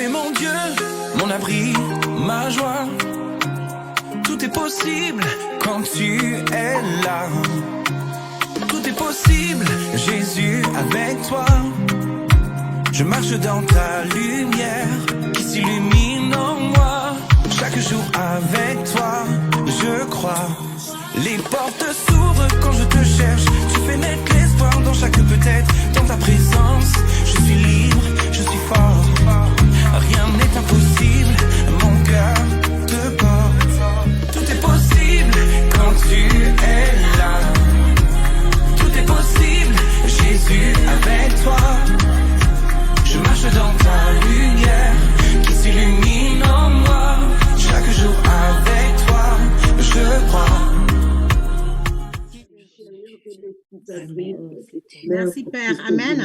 es mon Dieu, mon abri, ma joie. Tout est possible quand tu es là. Tout est possible, Jésus, avec toi. Je marche dans ta lumière qui s'illumine en moi. Chaque jour avec toi, je crois. Les portes s'ouvrent quand je te cherche. Tu fais naître l'espoir dans chaque peut-être. Dans ta présence, je suis libre, je suis fort. Rien n'est impossible, mon cœur te porte. Tout est possible quand tu es là. Tout est possible, Jésus avec toi. Je marche dans ta lumière qui s'illumine en moi. Chaque jour avec toi, je crois. Merci Père. Amen.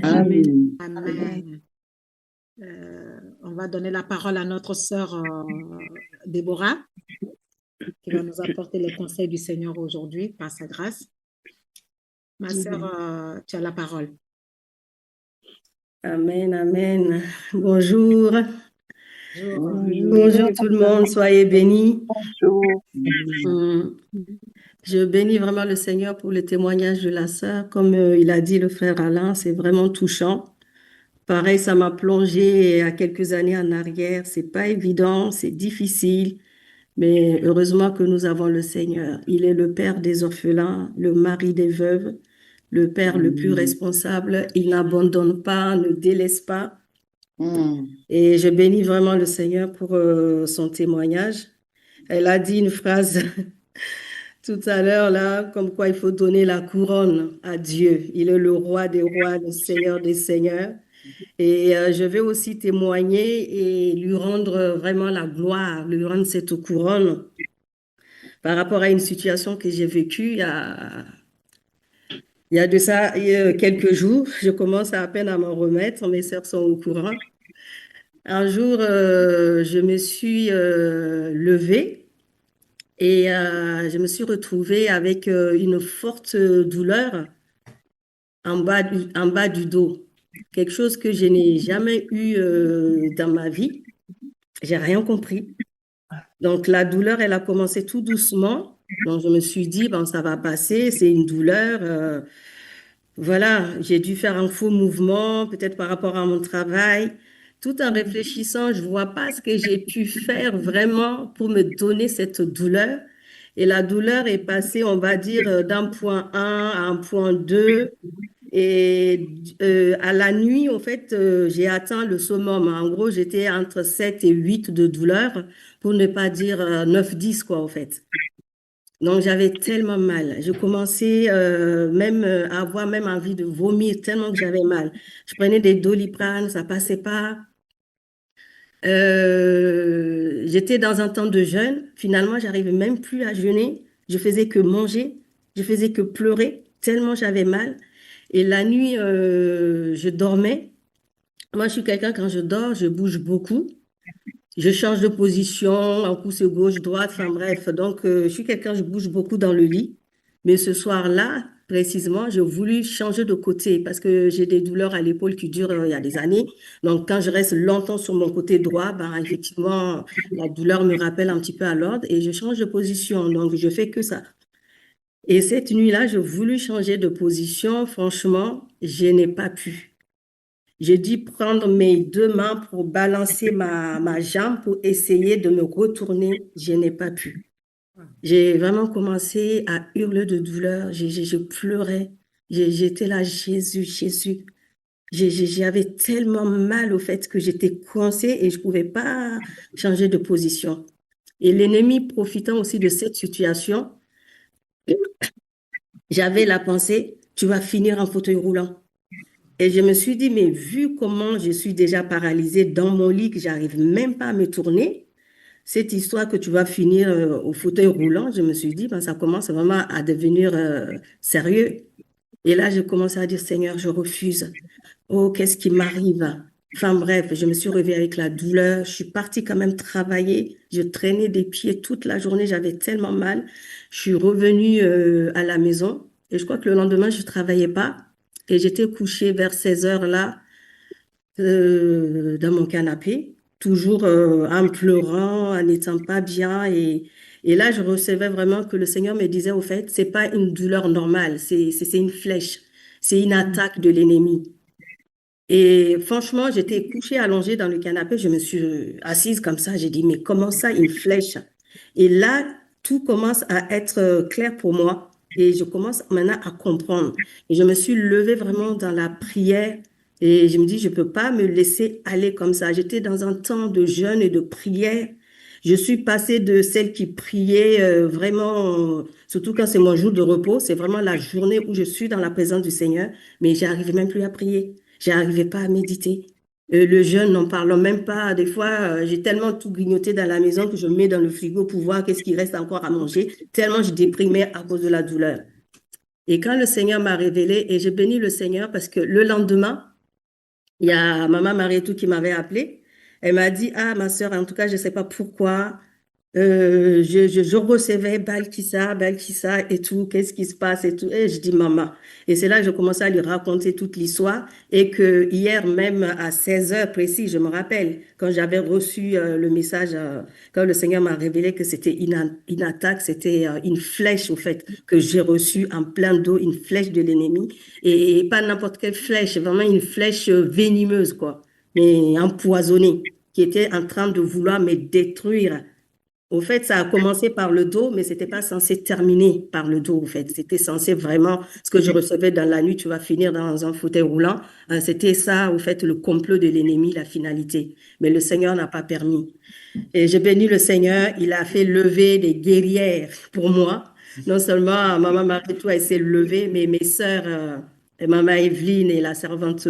Amen. Amen. On va donner la parole à notre sœur Déborah, qui va nous apporter les conseils du Seigneur aujourd'hui par sa grâce. Ma sœur, tu as la parole. Amen, amen. Bonjour. Bonjour. Bonjour tout le monde, soyez bénis. Bonjour. Je bénis vraiment le Seigneur pour le témoignage de la sœur. Comme il a dit le frère Alain, c'est vraiment touchant. Pareil, ça m'a plongé à quelques années en arrière. C'est pas évident, c'est difficile, mais heureusement que nous avons le Seigneur. Il est le Père des orphelins, le mari des veuves, le Père le plus responsable. Il n'abandonne pas, ne délaisse pas. Et je bénis vraiment le Seigneur pour son témoignage. Elle a dit une phrase tout à l'heure là, comme quoi il faut donner la couronne à Dieu. Il est le roi des rois, le Seigneur des seigneurs. Et je vais aussi témoigner et lui rendre vraiment la gloire, lui rendre cette couronne par rapport à une situation que j'ai vécue il y a de ça quelques jours. Je commence à peine à m'en remettre, mes sœurs sont au courant. Un jour, je me suis levée et je me suis retrouvée avec une forte douleur en bas du dos. Quelque chose que je n'ai jamais eu dans ma vie. J'ai rien compris. Donc, la douleur, elle a commencé tout doucement. Donc, je me suis dit, bon, ça va passer, c'est une douleur. Voilà, j'ai dû faire un faux mouvement, peut-être par rapport à mon travail. Tout en réfléchissant, je vois pas ce que j'ai pu faire vraiment pour me donner cette douleur. Et la douleur est passée, on va dire, d'un point 1 à un point 2. Et à la nuit, en fait, j'ai atteint le summum. En gros, j'étais entre 7 et 8 de douleur, pour ne pas dire 9, 10, quoi, en fait. Donc, j'avais tellement mal. Je commençais même à avoir même envie de vomir, tellement que j'avais mal. Je prenais des Doliprane, ça passait pas. J'étais dans un temps de jeûne. Finalement, j'arrivais même plus à jeûner. Je faisais que manger, je faisais que pleurer, tellement j'avais mal. Et la nuit, je dormais. Moi, je suis quelqu'un, quand je dors, je bouge beaucoup. Je change de position, un coup c'est gauche, droite, enfin bref. Donc, je suis quelqu'un, je bouge beaucoup dans le lit. Mais ce soir-là, précisément, j'ai voulu changer de côté parce que j'ai des douleurs à l'épaule qui durent il y a des années. Donc, quand je reste longtemps sur mon côté droit, ben, effectivement, la douleur me rappelle un petit peu à l'ordre et je change de position. Donc, je fais que ça. Et cette nuit-là, j'ai voulu changer de position. Franchement, je n'ai pas pu. J'ai dû prendre mes deux mains pour balancer ma jambe pour essayer de me retourner. Je n'ai pas pu. J'ai vraiment commencé à hurler de douleur. Je pleurais. J'étais là, Jésus, Jésus. J'avais tellement mal au fait que j'étais coincée et je ne pouvais pas changer de position. Et l'ennemi, profitant aussi de cette situation, j'avais la pensée, tu vas finir en fauteuil roulant. Et je me suis dit, mais vu comment je suis déjà paralysée dans mon lit, que j'arrive même pas à me tourner, cette histoire que tu vas finir au fauteuil roulant, je me suis dit, ben, ça commence vraiment à devenir sérieux. Et là, je commençais à dire, Seigneur, je refuse. Oh, qu'est-ce qui m'arrive? Enfin bref, je me suis réveillée avec la douleur. Je suis partie quand même travailler. Je traînais des pieds toute la journée. J'avais tellement mal. Je suis revenue à la maison. Et je crois que le lendemain, je ne travaillais pas. Et j'étais couchée vers 16 heures là. dans mon canapé, toujours en pleurant, en n'étant pas bien. Et là, je recevais vraiment que le Seigneur me disait, au fait, c'est pas une douleur normale, c'est une flèche, c'est une attaque de l'ennemi. Et franchement, j'étais couchée, allongée dans le canapé, je me suis assise comme ça, j'ai dit, mais comment ça, une flèche? Et là, tout commence à être clair pour moi et je commence maintenant à comprendre. Et je me suis levée vraiment dans la prière et je me dis, je peux pas me laisser aller comme ça. J'étais dans un temps de jeûne et de prière. Je suis passée de celle qui priait vraiment, surtout quand c'est mon jour de repos, c'est vraiment la journée où je suis dans la présence du Seigneur, mais j'arrivais même plus à prier. J'arrivais pas à méditer. Le jeûne, n'en parlons même pas. Des fois, j'ai tellement tout grignoté dans la maison que je mets dans le frigo pour voir qu'est-ce qui reste encore à manger, tellement je déprimais à cause de la douleur. Et quand le Seigneur m'a révélé, et j'ai béni le Seigneur parce que le lendemain, il y a Maman Marietou qui m'avait appelé. Elle m'a dit, ah, ma sœur, en tout cas, je ne sais pas pourquoi, je recevais Balkissa et tout, qu'est-ce qui se passe et tout. Et je dis, maman. Et c'est là que je commençais à lui raconter toute l'histoire et que hier même à 16 heures précis, je me rappelle, quand j'avais reçu le message, quand le Seigneur m'a révélé que c'était une attaque, c'était une flèche, au fait, que j'ai reçue en plein dos, une flèche de l'ennemi. Et pas n'importe quelle flèche, vraiment une flèche venimeuse, quoi, mais empoisonnée, qui était en train de vouloir me détruire. Au fait, ça a commencé par le dos, mais c'était pas censé terminer par le dos, au fait. C'était censé vraiment, ce que je recevais dans la nuit, tu vas finir dans un fauteuil roulant. C'était ça, au fait, le complot de l'ennemi, la finalité. Mais le Seigneur n'a pas permis. Et j'ai béni le Seigneur, il a fait lever des guerrières pour moi. Non seulement Maman Marietou elle s'est levée, mais mes sœurs, Maman Evelyne et la servante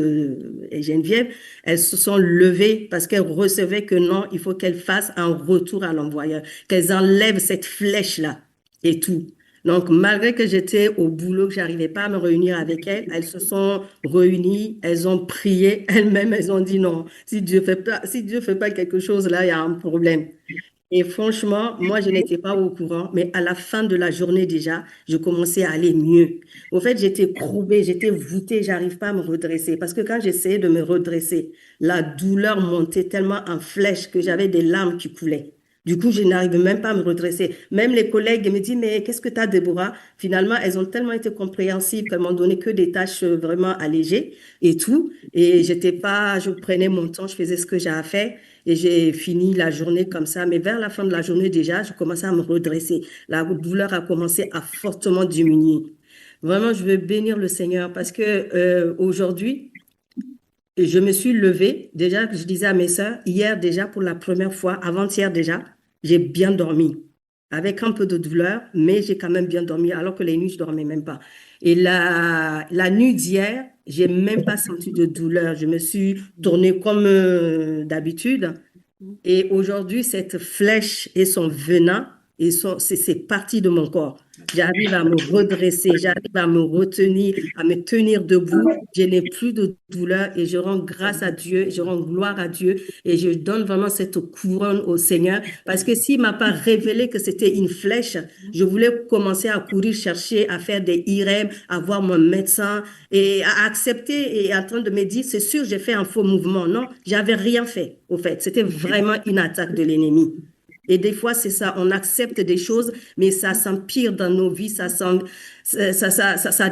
et Geneviève, elles se sont levées parce qu'elles recevaient que non, il faut qu'elles fassent un retour à l'envoyeur, qu'elles enlèvent cette flèche-là et tout. Donc, malgré que j'étais au boulot, que j'arrivais pas à me réunir avec elles, elles se sont réunies, elles ont prié, elles-mêmes, elles ont dit non, si Dieu fait pas quelque chose là, il y a un problème. Et franchement, moi, je n'étais pas au courant, mais à la fin de la journée déjà, je commençais à aller mieux. Au fait, j'étais courbée, j'étais voûtée, j'arrive pas à me redresser. Parce que quand j'essayais de me redresser, la douleur montait tellement en flèche que j'avais des larmes qui coulaient. Du coup, je n'arrivais même pas à me redresser. Même les collègues me disent, mais qu'est-ce que tu as, Déborah? Finalement, elles ont tellement été compréhensives qu'elles m'ont donné que des tâches vraiment allégées et tout. Et j'étais pas, je prenais mon temps, je faisais ce que j'ai à faire. Et j'ai fini la journée comme ça. Mais vers la fin de la journée déjà, je commençais à me redresser. La douleur a commencé à fortement diminuer. Vraiment, je veux bénir le Seigneur parce que aujourd'hui, je me suis levée. Déjà, je disais à mes sœurs, hier déjà, pour la première fois, avant-hier déjà, j'ai bien dormi. Avec un peu de douleur, mais j'ai quand même bien dormi, alors que les nuits, je dormais même pas. Et la nuit d'hier, j'ai même pas senti de douleur. Je me suis tournée comme d'habitude. Et aujourd'hui, cette flèche et son venin, c'est parti de mon corps. J'arrive à me redresser, j'arrive à me retenir, à me tenir debout. Je n'ai plus de douleur et je rends grâce à Dieu, je rends gloire à Dieu et je donne vraiment cette couronne au Seigneur. Parce que s'il m'a pas révélé que c'était une flèche, je voulais commencer à courir chercher, à faire des IRM, à voir mon médecin et à accepter et en train de me dire, c'est sûr, j'ai fait un faux mouvement. Non, j'avais rien fait, au fait. C'était vraiment une attaque de l'ennemi. Et des fois, c'est ça, on accepte des choses, mais ça s'empire dans nos vies, ça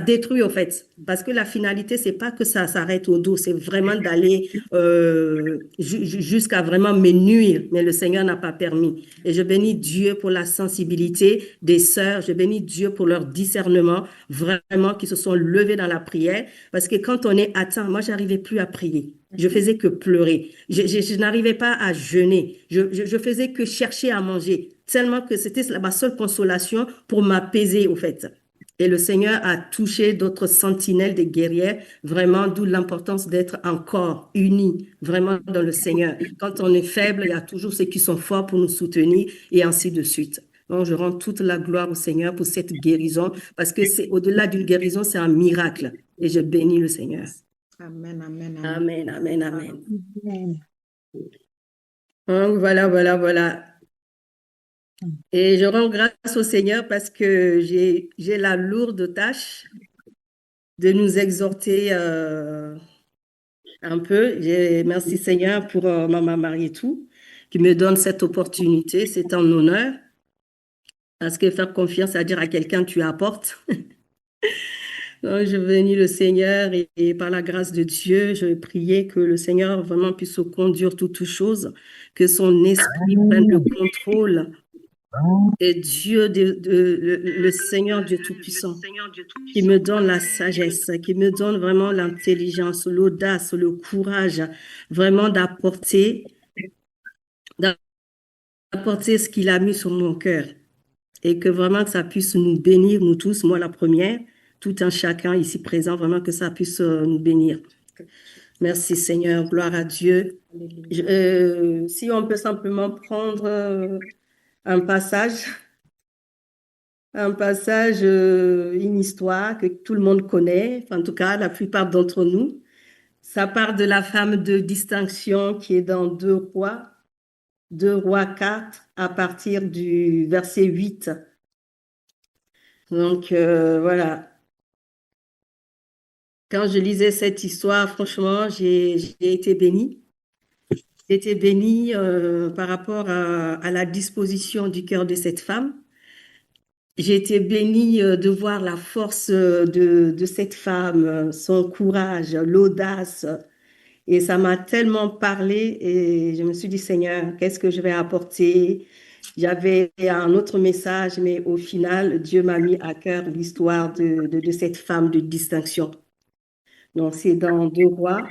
détruit, au fait. Parce que la finalité, c'est pas que ça s'arrête au dos, c'est vraiment d'aller jusqu'à vraiment me nuire. Mais le Seigneur n'a pas permis. Et je bénis Dieu pour la sensibilité des sœurs, je bénis Dieu pour leur discernement, vraiment, qui se sont levés dans la prière. Parce que quand on est atteint, moi, j'arrivais plus à prier. Je faisais que pleurer. Je n'arrivais pas à jeûner. Je faisais que chercher à manger. Tellement que c'était ma seule consolation pour m'apaiser, au fait. Et le Seigneur a touché d'autres sentinelles des guerrières, vraiment, d'où l'importance d'être encore unis, vraiment, dans le Seigneur. Quand on est faible, il y a toujours ceux qui sont forts pour nous soutenir et ainsi de suite. Donc, je rends toute la gloire au Seigneur pour cette guérison, parce que c'est au-delà d'une guérison, c'est un miracle. Et je bénis le Seigneur. Amen, amen, amen. Amen, amen, amen. Amen. Donc, voilà. Et je rends grâce au Seigneur parce que j'ai la lourde tâche de nous exhorter un peu. Merci Seigneur pour Maman Marietou qui me donne cette opportunité. C'est un honneur parce que faire confiance à dire à quelqu'un tu apportes. Donc, je bénis le Seigneur et par la grâce de Dieu, je vais prier que le Seigneur vraiment puisse conduire toutes choses, que son esprit prenne le contrôle. Et Dieu, le Seigneur Dieu Tout-Puissant, qui me donne la sagesse, qui me donne vraiment l'intelligence, l'audace, le courage, vraiment d'apporter ce qu'il a mis sur mon cœur. Et que vraiment que ça puisse nous bénir, nous tous, moi la première, tout un chacun ici présent, vraiment que ça puisse nous bénir. Merci Seigneur, gloire à Dieu. Si on peut simplement prendre un passage, une histoire que tout le monde connaît, enfin, en tout cas la plupart d'entre nous. Ça part de la femme de distinction qui est dans 2 Rois 4 à partir du verset 8. Donc voilà. Quand je lisais cette histoire, franchement, j'ai été bénie. J'ai été bénie par rapport à la disposition du cœur de cette femme. J'ai été bénie de voir la force de cette femme, son courage, l'audace. Et ça m'a tellement parlé et je me suis dit, Seigneur, qu'est-ce que je vais apporter? J'avais un autre message, mais au final, Dieu m'a mis à cœur l'histoire de cette femme de distinction. Donc, c'est dans 2 Rois.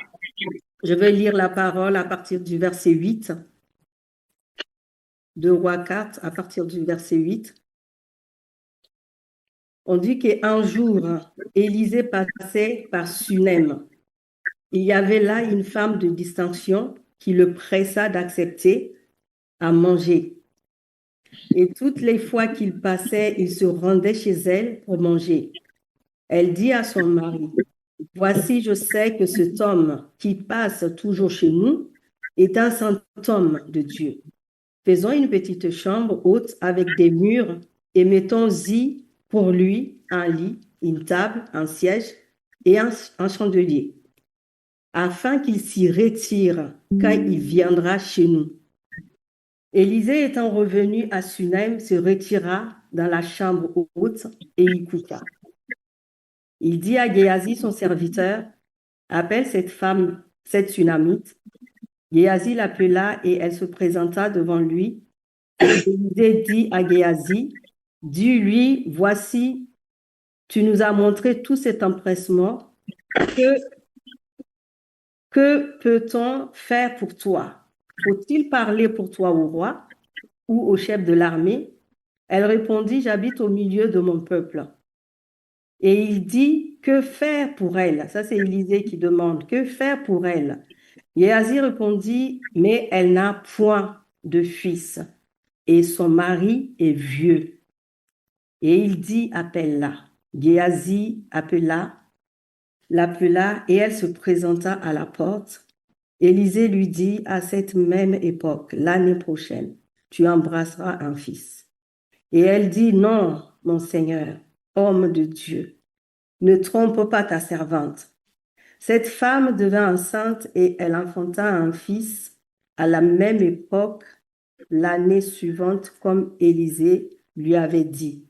Je vais lire la parole à partir du verset 8. 2 Rois 4, à partir du verset 8. On dit qu'un jour, Élisée passait par Sunem. Il y avait là une femme de distinction qui le pressa d'accepter à manger. Et toutes les fois qu'il passait, il se rendait chez elle pour manger. Elle dit à son mari, « Voici, je sais que cet homme qui passe toujours chez nous est un saint homme de Dieu. Faisons une petite chambre haute avec des murs et mettons-y pour lui un lit, une table, un siège et un chandelier, afin qu'il s'y retire quand il viendra chez nous. » Élisée étant revenu à Sunem, se retira dans la chambre haute et y coucha. Il dit à Géasi, son serviteur, « Appelle cette femme, cette Sunamite. » Géasi l'appela et elle se présenta devant lui. Élisée dit à Géasi, « Dis-lui, voici, tu nous as montré tout cet empressement. Que peut-on faire pour toi? Faut-il parler pour toi au roi ou au chef de l'armée? » Elle répondit, « J'habite au milieu de mon peuple. » Et il dit, « Que faire pour elle? » Ça, c'est Élisée qui demande, « Que faire pour elle? » Géasi répondit, « Mais elle n'a point de fils et son mari est vieux. » Et il dit, « Appelle-la. » Géasi l'appela et elle se présenta à la porte. Élisée lui dit, « À cette même époque, l'année prochaine, tu embrasseras un fils. » Et elle dit, « Non, mon Seigneur, homme de Dieu, ne trompe pas ta servante. » Cette femme devint enceinte et elle enfanta un fils à la même époque, l'année suivante, comme Élisée lui avait dit.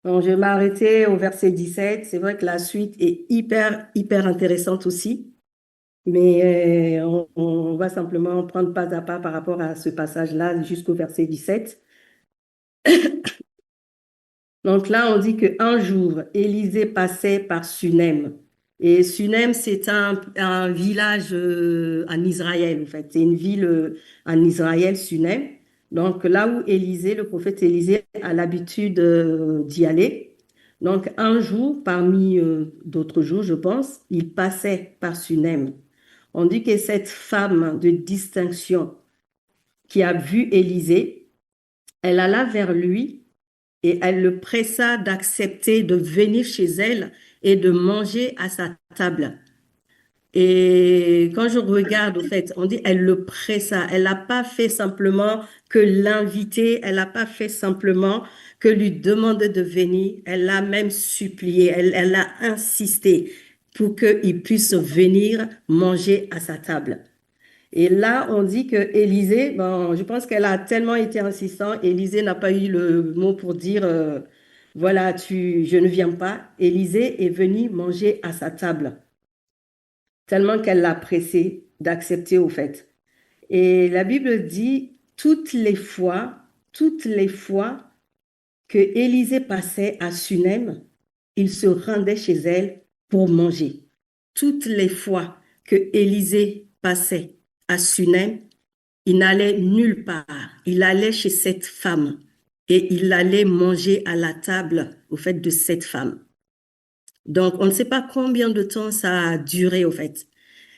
Donc, je vais m'arrêter au verset 17. C'est vrai que la suite est hyper intéressante aussi. Mais on va simplement prendre pas à pas par rapport à ce passage-là jusqu'au verset 17. Donc là, on dit qu'un jour, Élisée passait par Sunem. Et Sunem, c'est un village en Israël, en fait. C'est une ville en Israël, Sunem. Donc là où Élisée, le prophète Élisée, a l'habitude d'y aller. Donc un jour, parmi d'autres jours, je pense, il passait par Sunem. On dit que cette femme de distinction qui a vu Élisée, elle alla vers lui et elle le pressa d'accepter de venir chez elle et de manger à sa table. Et quand je regarde, au fait, on dit elle le pressa. Elle n'a pas fait simplement que l'inviter, elle n'a pas fait simplement que lui demander de venir. Elle l'a même supplié, elle a insisté. pour qu'il puisse venir manger à sa table. Et là, on dit que Élisée, bon, je pense qu'elle a tellement été insistante, Élisée n'a pas eu le mot pour dire, voilà, je ne viens pas. Élisée est venu manger à sa table, tellement qu'elle l'a pressé d'accepter au fait. Et la Bible dit, toutes les fois que Élisée passait à Sunem, il se rendait chez elle pour manger. Toutes les fois que Élisée passait à Sunem, il n'allait nulle part. Il allait chez cette femme et il allait manger à la table au fait de cette femme. Donc, on ne sait pas combien de temps ça a duré au fait.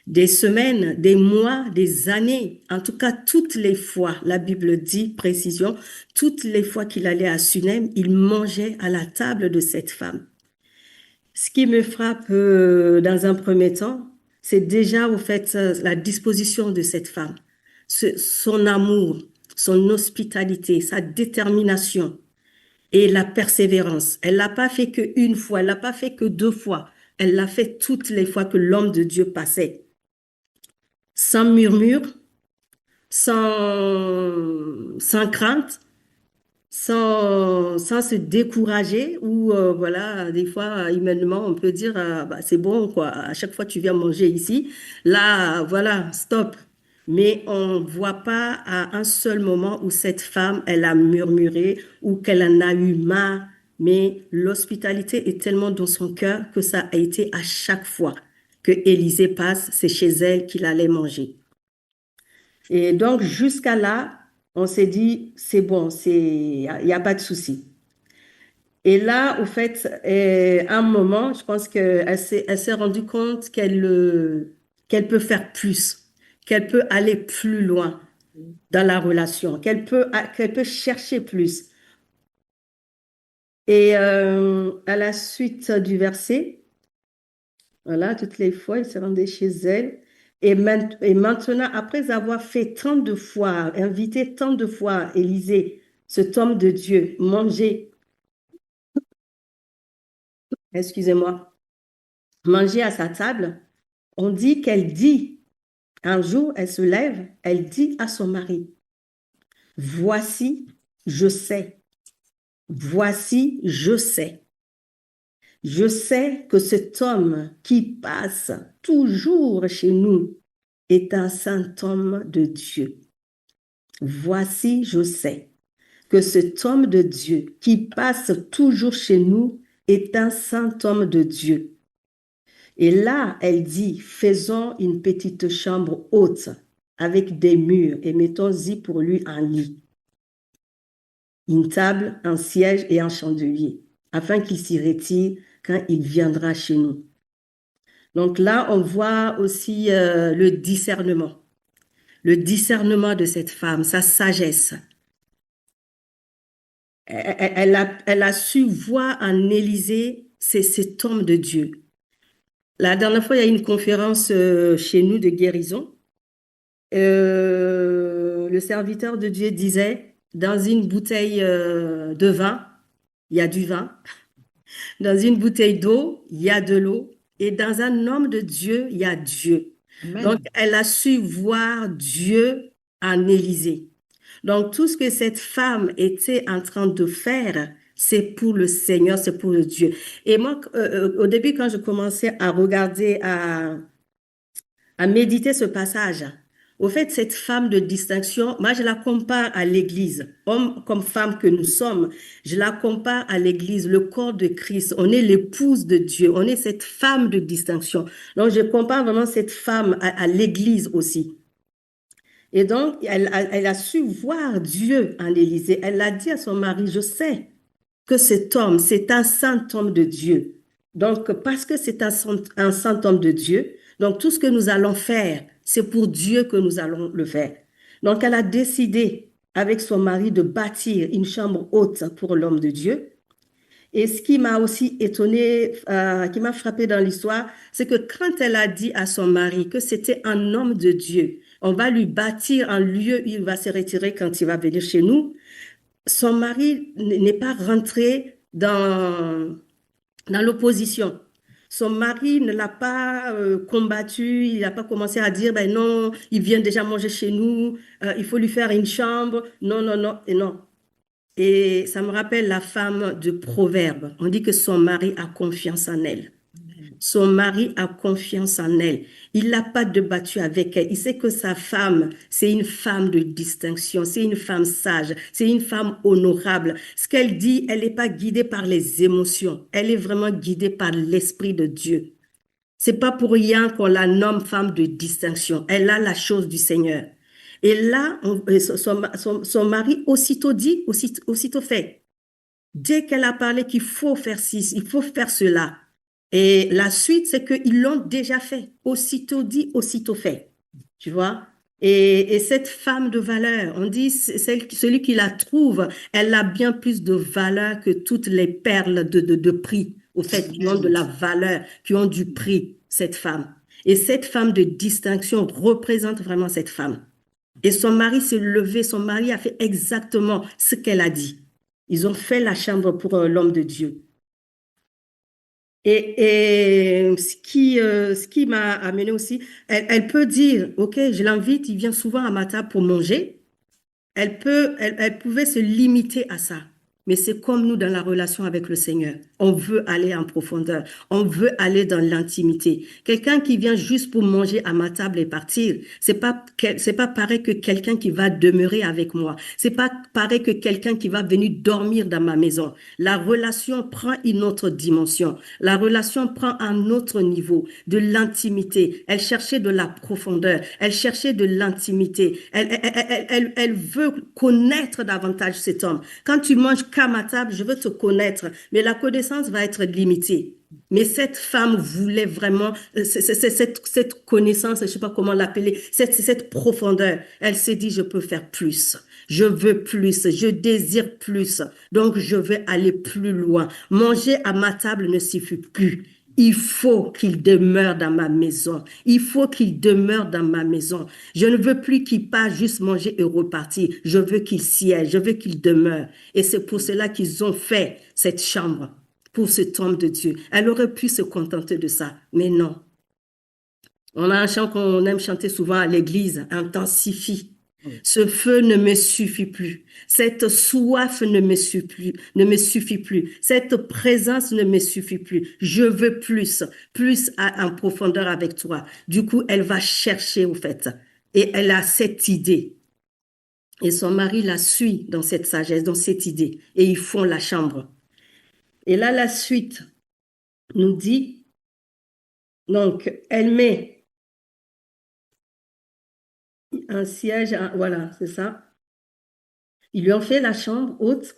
Des semaines, des mois, des années. En tout cas, toutes les fois, la Bible dit, précision, toutes les fois qu'il allait à Sunem, il mangeait à la table de cette femme. Ce qui me frappe dans un premier temps, c'est déjà au fait la disposition de cette femme, son amour, son hospitalité, sa détermination et la persévérance. Elle l'a pas fait qu'une fois, elle l'a pas fait que 2 fois, elle l'a fait toutes les fois que l'homme de Dieu passait, sans murmure, sans crainte, sans se décourager ou voilà, des fois, humainement, on peut dire, bah, c'est bon, quoi, à chaque fois tu viens manger ici, là, voilà, stop. Mais on ne voit pas à un seul moment où cette femme, elle a murmuré ou qu'elle en a eu marre, mais l'hospitalité est tellement dans son cœur que ça a été à chaque fois que Élisée passe, c'est chez elle qu'il allait manger. Et donc, jusqu'à là, on s'est dit, c'est bon, il n'y a pas de souci. Et là, au fait, à un moment, je pense elle s'est rendue compte qu'elle peut faire plus, qu'elle peut aller plus loin dans la relation, qu'elle peut chercher plus. Et à la suite du verset, voilà, toutes les fois, il se rendait chez elle. Et maintenant, après avoir fait tant de fois, invité tant de fois Élisée, cet homme de Dieu, manger, excusez-moi, manger à sa table, on dit qu'elle dit, un jour, elle se lève, elle dit à son mari, voici, je sais, voici, je sais. Je sais que cet homme qui passe toujours chez nous est un saint homme de Dieu. Voici, je sais que cet homme de Dieu qui passe toujours chez nous est un saint homme de Dieu. Et là, elle dit, faisons une petite chambre haute avec des murs et mettons-y pour lui un lit, une table, un siège et un chandelier, afin qu'il s'y retire quand il viendra chez nous. Donc là, on voit aussi le discernement de cette femme, sa sagesse. Elle a su voir en Élisée cet homme de Dieu. La dernière fois, il y a eu une conférence chez nous de guérison. Le serviteur de Dieu disait, dans une bouteille de vin, il y a du vin. Dans une bouteille d'eau, il y a de l'eau. Et dans un homme de Dieu, il y a Dieu. Amen. Donc, elle a su voir Dieu en Élisée. Donc, tout ce que cette femme était en train de faire, c'est pour le Seigneur, c'est pour le Dieu. Et moi, au début, quand je commençais à regarder, à méditer ce passage, au fait, cette femme de distinction, moi, je la compare à l'Église. Homme comme femme que nous sommes, je la compare à l'Église, le corps de Christ. On est l'épouse de Dieu. On est cette femme de distinction. Donc, je compare vraiment cette femme à l'Église aussi. Et donc, elle a su voir Dieu en Élisée. Elle a dit à son mari, je sais que cet homme, c'est un saint homme de Dieu. Donc, parce que c'est un saint homme de Dieu, donc tout ce que nous allons faire, c'est pour Dieu que nous allons le faire. Donc, elle a décidé avec son mari de bâtir une chambre haute pour l'homme de Dieu. Et ce qui m'a aussi étonnée, qui m'a frappée dans l'histoire, c'est que quand elle a dit à son mari que c'était un homme de Dieu, on va lui bâtir un lieu où il va se retirer quand il va venir chez nous, son mari n'est pas rentré dans l'opposition. Son mari ne l'a pas combattu, il n'a pas commencé à dire, ben non, il vient déjà manger chez nous, il faut lui faire une chambre. Non, non, non, et non. Et ça me rappelle la femme de Proverbe. On dit que son mari a confiance en elle. Son mari a confiance en elle. Il n'a pas débattu avec elle. Il sait que sa femme, c'est une femme de distinction, c'est une femme sage, c'est une femme honorable. Ce qu'elle dit, elle n'est pas guidée par les émotions. Elle est vraiment guidée par l'Esprit de Dieu. C'est pas pour rien qu'on la nomme femme de distinction. Elle a la chose du Seigneur. Et là, son mari aussitôt dit, aussitôt fait. Dès qu'elle a parlé qu'il faut faire ci, il faut faire cela. Et la suite, c'est qu'ils l'ont déjà fait. Aussitôt dit, aussitôt fait. Tu vois? Et cette femme de valeur, on dit, celui qui la trouve, elle a bien plus de valeur que toutes les perles de prix. Au fait, qui ont de la valeur, qui ont du prix, cette femme. Et cette femme de distinction représente vraiment cette femme. Et son mari s'est levé, son mari a fait exactement ce qu'elle a dit. Ils ont fait la chambre pour l'homme de Dieu. Et ce qui m'a amené aussi, elle peut dire, OK, je l'invite, il vient souvent à ma table pour manger. Elle pouvait se limiter à ça. Mais c'est comme nous dans la relation avec le Seigneur. On veut aller en profondeur. On veut aller dans l'intimité. Quelqu'un qui vient juste pour manger à ma table et partir, c'est pas pareil que quelqu'un qui va demeurer avec moi. C'est pas pareil que quelqu'un qui va venir dormir dans ma maison. La relation prend une autre dimension. La relation prend un autre niveau de l'intimité. Elle cherchait de la profondeur. Elle cherchait de l'intimité. Elle veut connaître davantage cet homme. Quand tu manges qu'à ma table, je veux te connaître, mais la connaissance va être limitée. Mais cette femme voulait vraiment cette connaissance, je ne sais pas comment l'appeler, cette profondeur. Elle s'est dit, je peux faire plus. Je veux plus, je désire plus. Donc, je vais aller plus loin. Manger à ma table ne suffit plus. Il faut qu'il demeure dans ma maison. Il faut qu'il demeure dans ma maison. Je ne veux plus qu'il parte juste manger et repartir. Je veux qu'il siège, je veux qu'il demeure. Et c'est pour cela qu'ils ont fait cette chambre pour cet homme de Dieu. Elle aurait pu se contenter de ça, mais non. On a un chant qu'on aime chanter souvent à l'église, intensifie. Ce feu ne me suffit plus. Cette soif ne me suffit plus. Cette présence ne me suffit plus. Je veux plus en profondeur avec toi. Du coup, elle va chercher au fait. Et elle a cette idée. Et son mari la suit dans cette sagesse, dans cette idée. Et ils font la chambre. Et là, la suite nous dit, donc, elle met un siège, voilà, c'est ça. Ils lui ont fait la chambre haute,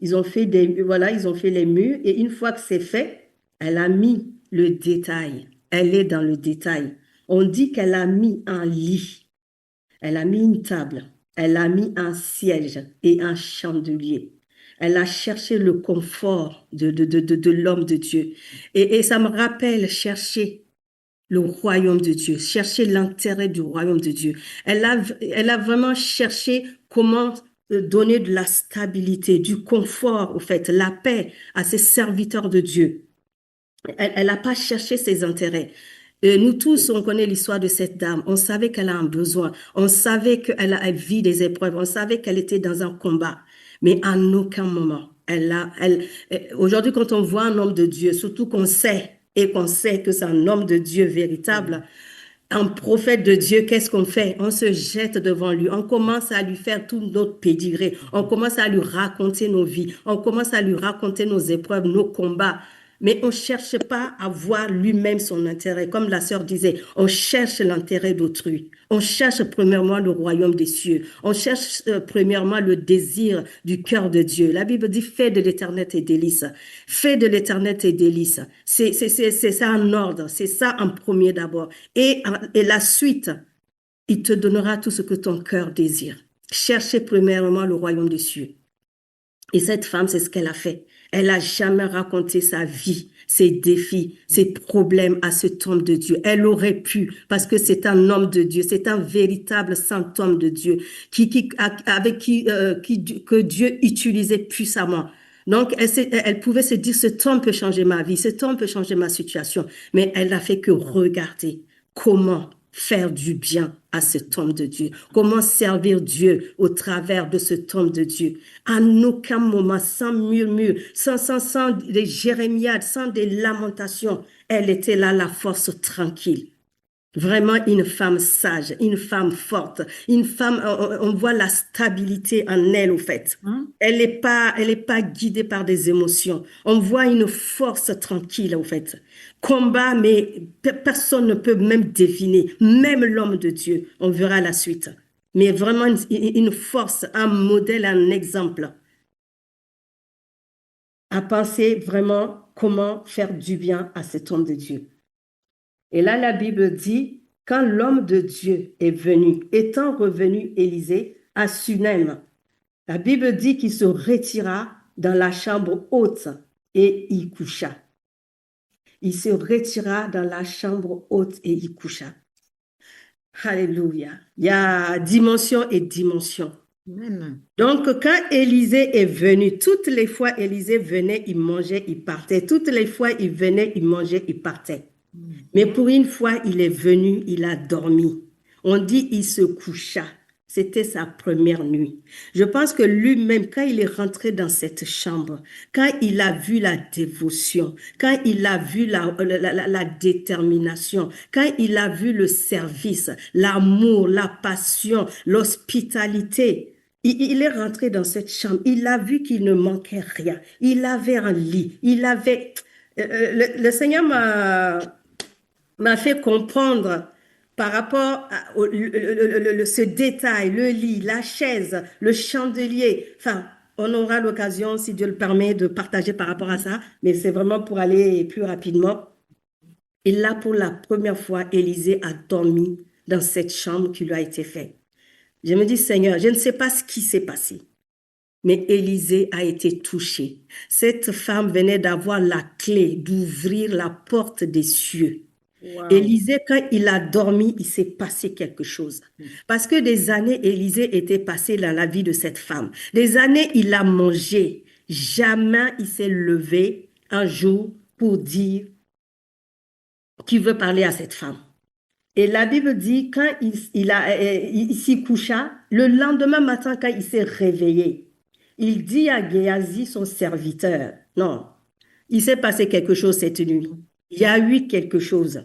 ils ont fait les murs, et une fois que c'est fait, elle a mis le détail. Elle est dans le détail. On dit qu'elle a mis un lit, elle a mis une table, elle a mis un siège et un chandelier. Elle a cherché le confort de l'homme de Dieu. Et ça me rappelle chercher le royaume de Dieu, chercher l'intérêt du royaume de Dieu. Elle a vraiment cherché comment donner de la stabilité, du confort, au fait, la paix à ses serviteurs de Dieu. Elle n'a pas cherché ses intérêts. Nous tous, on connaît l'histoire de cette dame. On savait qu'elle a un besoin. On savait qu'elle vit des épreuves. On savait qu'elle était dans un combat. Mais à aucun moment, aujourd'hui, quand on voit un homme de Dieu, surtout qu'on sait que c'est un homme de Dieu véritable, un prophète de Dieu, qu'est-ce qu'on fait? On se jette devant lui. On commence à lui faire tout notre pédigré. On commence à lui raconter nos vies. On commence à lui raconter nos épreuves, nos combats. Mais on ne cherche pas à voir lui-même son intérêt. Comme la sœur disait, on cherche l'intérêt d'autrui. On cherche premièrement le royaume des cieux. On cherche premièrement le désir du cœur de Dieu. La Bible dit, fais de l'éternel tes délices. Fais de l'éternel tes délices. C'est ça en ordre. C'est ça en premier d'abord. Et la suite, il te donnera tout ce que ton cœur désire. Cherchez premièrement le royaume des cieux. Et cette femme, c'est ce qu'elle a fait. Elle n'a jamais raconté sa vie, ses défis, ses problèmes à cet homme de Dieu. Elle aurait pu, parce que c'est un homme de Dieu, c'est un véritable saint homme de Dieu que Dieu utilisait puissamment. Donc, elle pouvait se dire, cet homme peut changer ma vie, cet homme peut changer ma situation. Mais elle n'a fait que regarder comment faire du bien à cet homme de Dieu, comment servir Dieu au travers de cet homme de Dieu. À aucun moment, sans murmure, sans des jérémiades, sans des lamentations, elle était là, la force tranquille. Vraiment une femme sage, une femme forte, une femme, on voit la stabilité en elle, au fait. Elle est pas guidée par des émotions. On voit une force tranquille, au fait. Combat, mais personne ne peut même deviner, même l'homme de Dieu. On verra la suite. Mais vraiment une force, un modèle, un exemple. À penser vraiment comment faire du bien à cet homme de Dieu. Et là, la Bible dit, quand l'homme de Dieu est venu, étant revenu Élisée à Sunem, la Bible dit qu'il se retira dans la chambre haute et y coucha. Il se retira dans la chambre haute et y coucha. Alléluia. Il y a dimension et dimension. Amen. Donc, quand Élisée est venu, toutes les fois Élisée venait, il mangeait, il partait. Toutes les fois il venait, il mangeait, il partait. Mais pour une fois, il est venu, il a dormi. On dit il se coucha. C'était sa première nuit. Je pense que lui-même, quand il est rentré dans cette chambre, quand il a vu la dévotion, quand il a vu la détermination, quand il a vu le service, l'amour, la passion, l'hospitalité, il est rentré dans cette chambre. Il a vu qu'il ne manquait rien. Il avait un lit. Il avait... le Seigneur m'a fait comprendre par rapport ce détail, le lit, la chaise, le chandelier. Enfin, on aura l'occasion, si Dieu le permet, de partager par rapport à ça, mais c'est vraiment pour aller plus rapidement. Et là, pour la première fois, Élisée a dormi dans cette chambre qui lui a été faite. Je me dis, Seigneur, je ne sais pas ce qui s'est passé, mais Élisée a été touché. Cette femme venait d'avoir la clé d'ouvrir la porte des cieux. Wow. Élisée, quand il a dormi, il s'est passé quelque chose. Parce que des années, Élisée était passé dans la vie de cette femme. Des années, il a mangé. Jamais il s'est levé un jour pour dire qu'il veut parler à cette femme. Et la Bible dit, quand il s'y coucha, le lendemain matin, quand il s'est réveillé, il dit à Géasi, son serviteur, non, il s'est passé quelque chose cette nuit. Il y a eu quelque chose.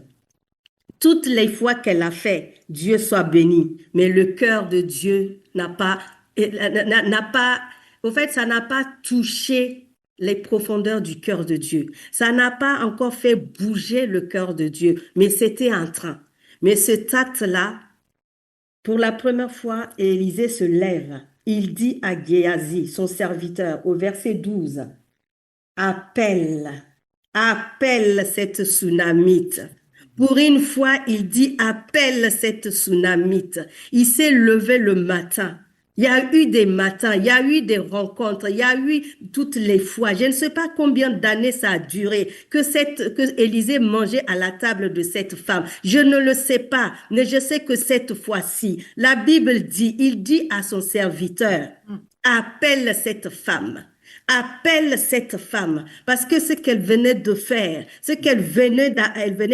Toutes les fois qu'elle a fait, Dieu soit béni, mais le cœur de Dieu n'a pas, au fait, ça n'a pas touché les profondeurs du cœur de Dieu. Ça n'a pas encore fait bouger le cœur de Dieu, mais c'était en train. Mais cet acte-là, pour la première fois, Élisée se lève. Il dit à Géasi, son serviteur, au verset 12, appelle cette Sunamite. Pour une fois, il dit, appelle cette Sunamite. Il s'est levé le matin. Il y a eu des matins, il y a eu des rencontres, il y a eu toutes les fois. Je ne sais pas combien d'années ça a duré que Élisée mangeait à la table de cette femme. Je ne le sais pas, mais je sais que cette fois-ci, la Bible dit, il dit à son serviteur, appelle cette femme. Appelle cette femme parce que ce qu'elle venait de faire, ce qu'elle venait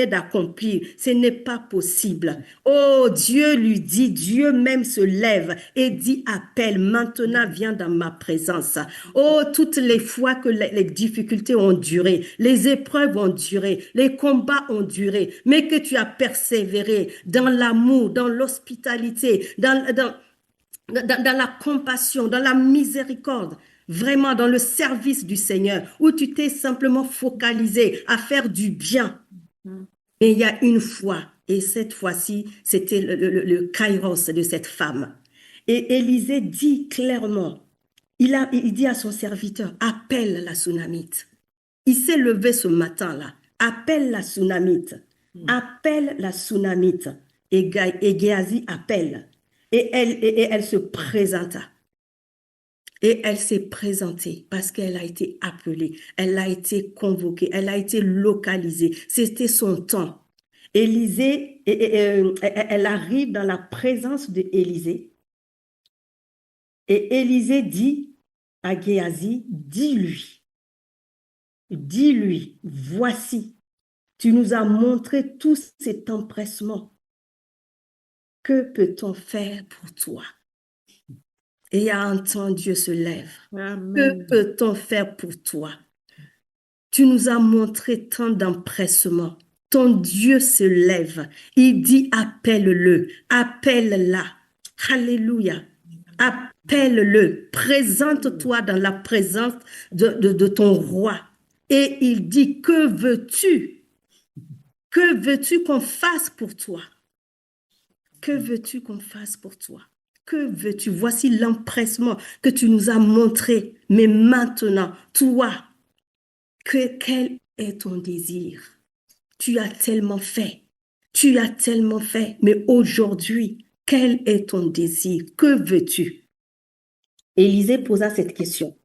d'accomplir, ce n'est pas possible. Oh, Dieu lui dit, Dieu même se lève et dit, appelle, maintenant viens dans ma présence. Oh, toutes les fois que les difficultés ont duré, les épreuves ont duré, les combats ont duré, mais que tu as persévéré dans l'amour, dans l'hospitalité, dans la compassion, dans la miséricorde, vraiment dans le service du Seigneur, où tu t'es simplement focalisé à faire du bien. Mais il y a une fois, et cette fois-ci, c'était le kairos de cette femme. Et Élisée dit clairement, il dit à son serviteur, appelle la Sunamite. Il s'est levé ce matin-là, appelle la Sunamite, appelle la Sunamite. Et Géasi appelle. Et elle se présenta. Et elle s'est présentée parce qu'elle a été appelée, elle a été convoquée, elle a été localisée. C'était son temps. Élisée, elle arrive dans la présence d'Élisée. Et Élisée dit, à Géasi, voici, tu nous as montré tout cet empressement. Que peut-on faire pour toi? Et à un temps, Dieu se lève. Amen. Que peut-on faire pour toi? Tu nous as montré tant d'empressement. Ton Dieu se lève. Il dit, appelle-le, appelle-la. Alléluia. Appelle-le. Présente-toi dans la présence de ton roi. Et il dit, que veux-tu? Que veux-tu qu'on fasse pour toi? Que veux-tu qu'on fasse pour toi? Que veux-tu? Voici l'empressement que tu nous as montré. Mais maintenant, toi, quel est ton désir? Tu as tellement fait. Tu as tellement fait. Mais aujourd'hui, quel est ton désir? Que veux-tu? Élisée posa cette question.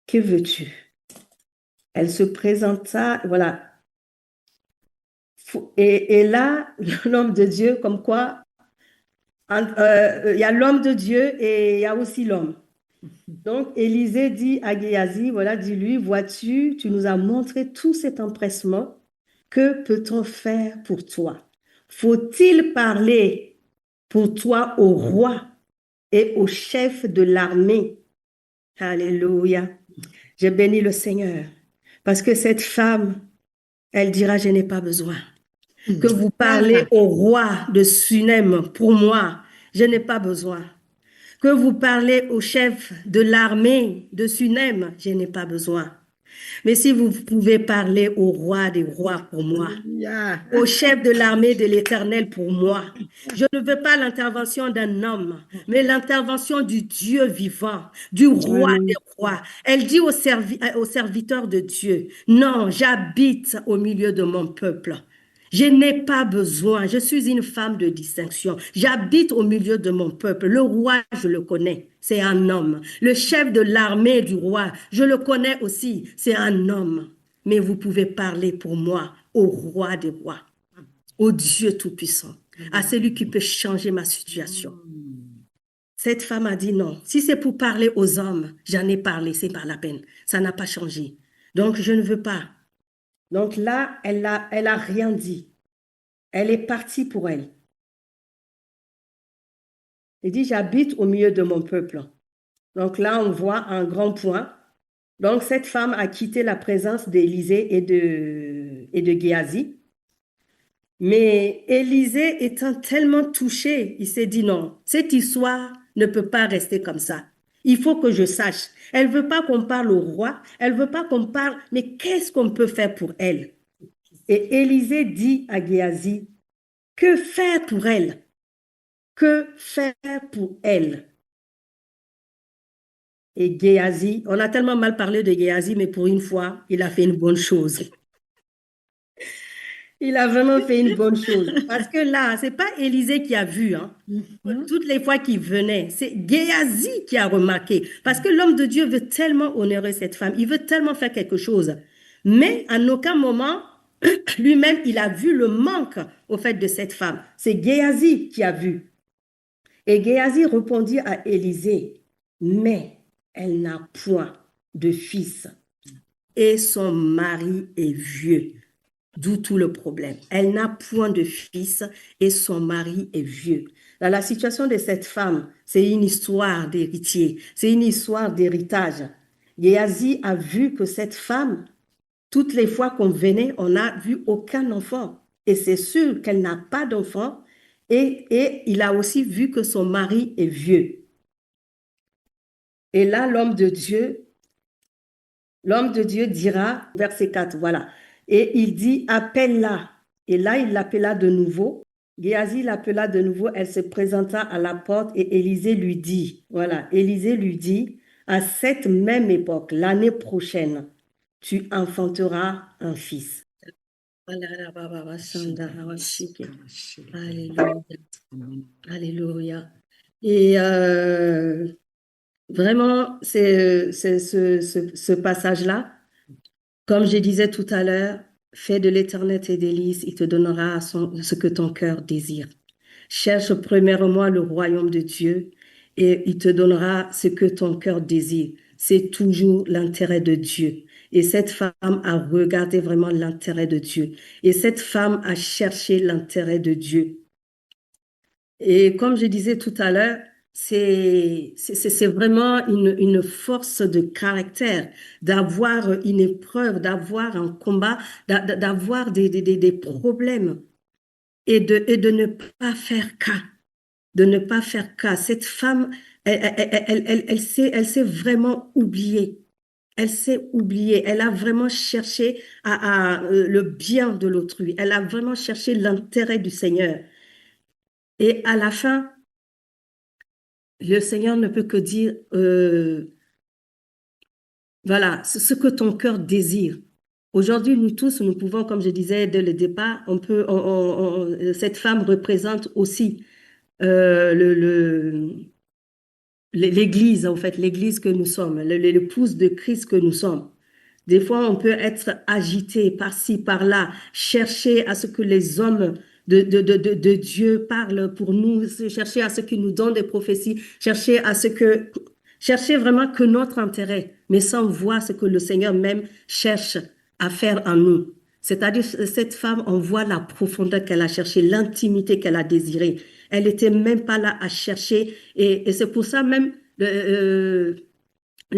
Que veux-tu? Elle se présenta, voilà. Et là, l'homme de Dieu, comme quoi, il y a l'homme de Dieu et il y a aussi l'homme. Donc, Élisée dit à Géasi, voilà, dis-lui, vois-tu, tu nous as montré tout cet empressement. Que peut-on faire pour toi? Faut-il parler pour toi au roi et au chef de l'armée? Alléluia. Je bénis le Seigneur parce que cette femme, elle dira, je n'ai pas besoin. Que vous parlez au roi de Sunem pour moi, je n'ai pas besoin. Que vous parlez au chef de l'armée de Sunem, je n'ai pas besoin. Mais si vous pouvez parler au roi des rois pour moi, Alléluia. au chef de l'armée de l'Éternel pour moi, je ne veux pas l'intervention d'un homme, mais l'intervention du Dieu vivant, du roi des rois. Elle dit aux serviteurs de Dieu, non, j'habite au milieu de mon peuple. Je n'ai pas besoin, je suis une femme de distinction. J'habite au milieu de mon peuple. Le roi, je le connais, c'est un homme. Le chef de l'armée du roi, je le connais aussi, c'est un homme. Mais vous pouvez parler pour moi au roi des rois, au Dieu Tout-Puissant, à celui qui peut changer ma situation. Cette femme a dit non. Si c'est pour parler aux hommes, j'en ai parlé, c'est pas la peine. Ça n'a pas changé. Donc, je ne veux pas. Donc là, elle a rien dit. Elle est partie pour elle. Elle dit, j'habite au milieu de mon peuple. Donc là, on voit un grand point. Donc cette femme a quitté la présence d'Élisée et de Géasi. Mais Élisée étant tellement touché, il s'est dit non, cette histoire ne peut pas rester comme ça. Il faut que je sache. Elle veut pas qu'on parle au roi, elle veut pas qu'on parle, mais qu'est-ce qu'on peut faire pour elle? Et Élisée dit à Géasi, que faire pour elle? Que faire pour elle? Et Géasi, on a tellement mal parlé de Géasi, mais pour une fois, il a fait une bonne chose. Il a vraiment fait une bonne chose. Parce que là, c'est pas Élisée qui a vu, hein. Toutes les fois qu'il venait, c'est Géasi qui a remarqué. Parce que l'homme de Dieu veut tellement honorer cette femme, il veut tellement faire quelque chose. Mais en aucun moment, lui-même, il a vu le manque au fait de cette femme. C'est Géasi qui a vu. Et Géasi répondit à Élisée, mais elle n'a point de fils et son mari est vieux. D'où tout le problème. Elle n'a point de fils et son mari est vieux. Dans la situation de cette femme, c'est une histoire d'héritier, c'est une histoire d'héritage. Géasi a vu que cette femme, toutes les fois qu'on venait, on n'a vu aucun enfant. Et c'est sûr qu'elle n'a pas d'enfant. Et il a aussi vu que son mari est vieux. Et là, l'homme de Dieu dira, verset 4, voilà. Et il dit, appelle-la. Et là, il l'appela de nouveau. Géasi l'appela de nouveau. Elle se présenta à la porte et Élisée lui dit, voilà, Élisée lui dit, à cette même époque, l'année prochaine, tu enfanteras un fils. Alléluia. Alléluia. Et vraiment, c'est ce passage-là. Comme je disais tout à l'heure, fais de l'éternel tes délices, il te donnera ce que ton cœur désire. Cherche premièrement le royaume de Dieu et il te donnera ce que ton cœur désire. c'est toujours l'intérêt de Dieu. Et cette femme a regardé vraiment l'intérêt de Dieu. Et cette femme a cherché l'intérêt de Dieu. Et comme je disais tout à l'heure, c'est vraiment une force de caractère d'avoir une épreuve, d'avoir un combat, d'avoir des problèmes et de ne pas faire cas, de ne pas faire cas. Cette femme, elle s'est vraiment oubliée. Elle s'est oubliée. Elle a vraiment cherché le bien de l'autrui. Elle a vraiment cherché l'intérêt du Seigneur. Et à la fin, le Seigneur ne peut que dire, voilà, ce que ton cœur désire. Aujourd'hui, nous tous, nous pouvons, comme je disais dès le départ, cette femme représente aussi l'Église, en fait, l'Église que nous sommes, l'épouse de Christ que nous sommes. Des fois, on peut être agité par-ci, par-là, chercher à ce que les hommes de Dieu parlent pour nous, chercher à ce qu'ils nous donnent des prophéties, chercher vraiment que notre intérêt, mais sans voir ce que le Seigneur même cherche à faire en nous. C'est-à-dire, cette femme, on voit la profondeur qu'elle a cherchée, l'intimité qu'elle a désirée. Elle n'était même pas là à chercher. Et c'est pour ça même le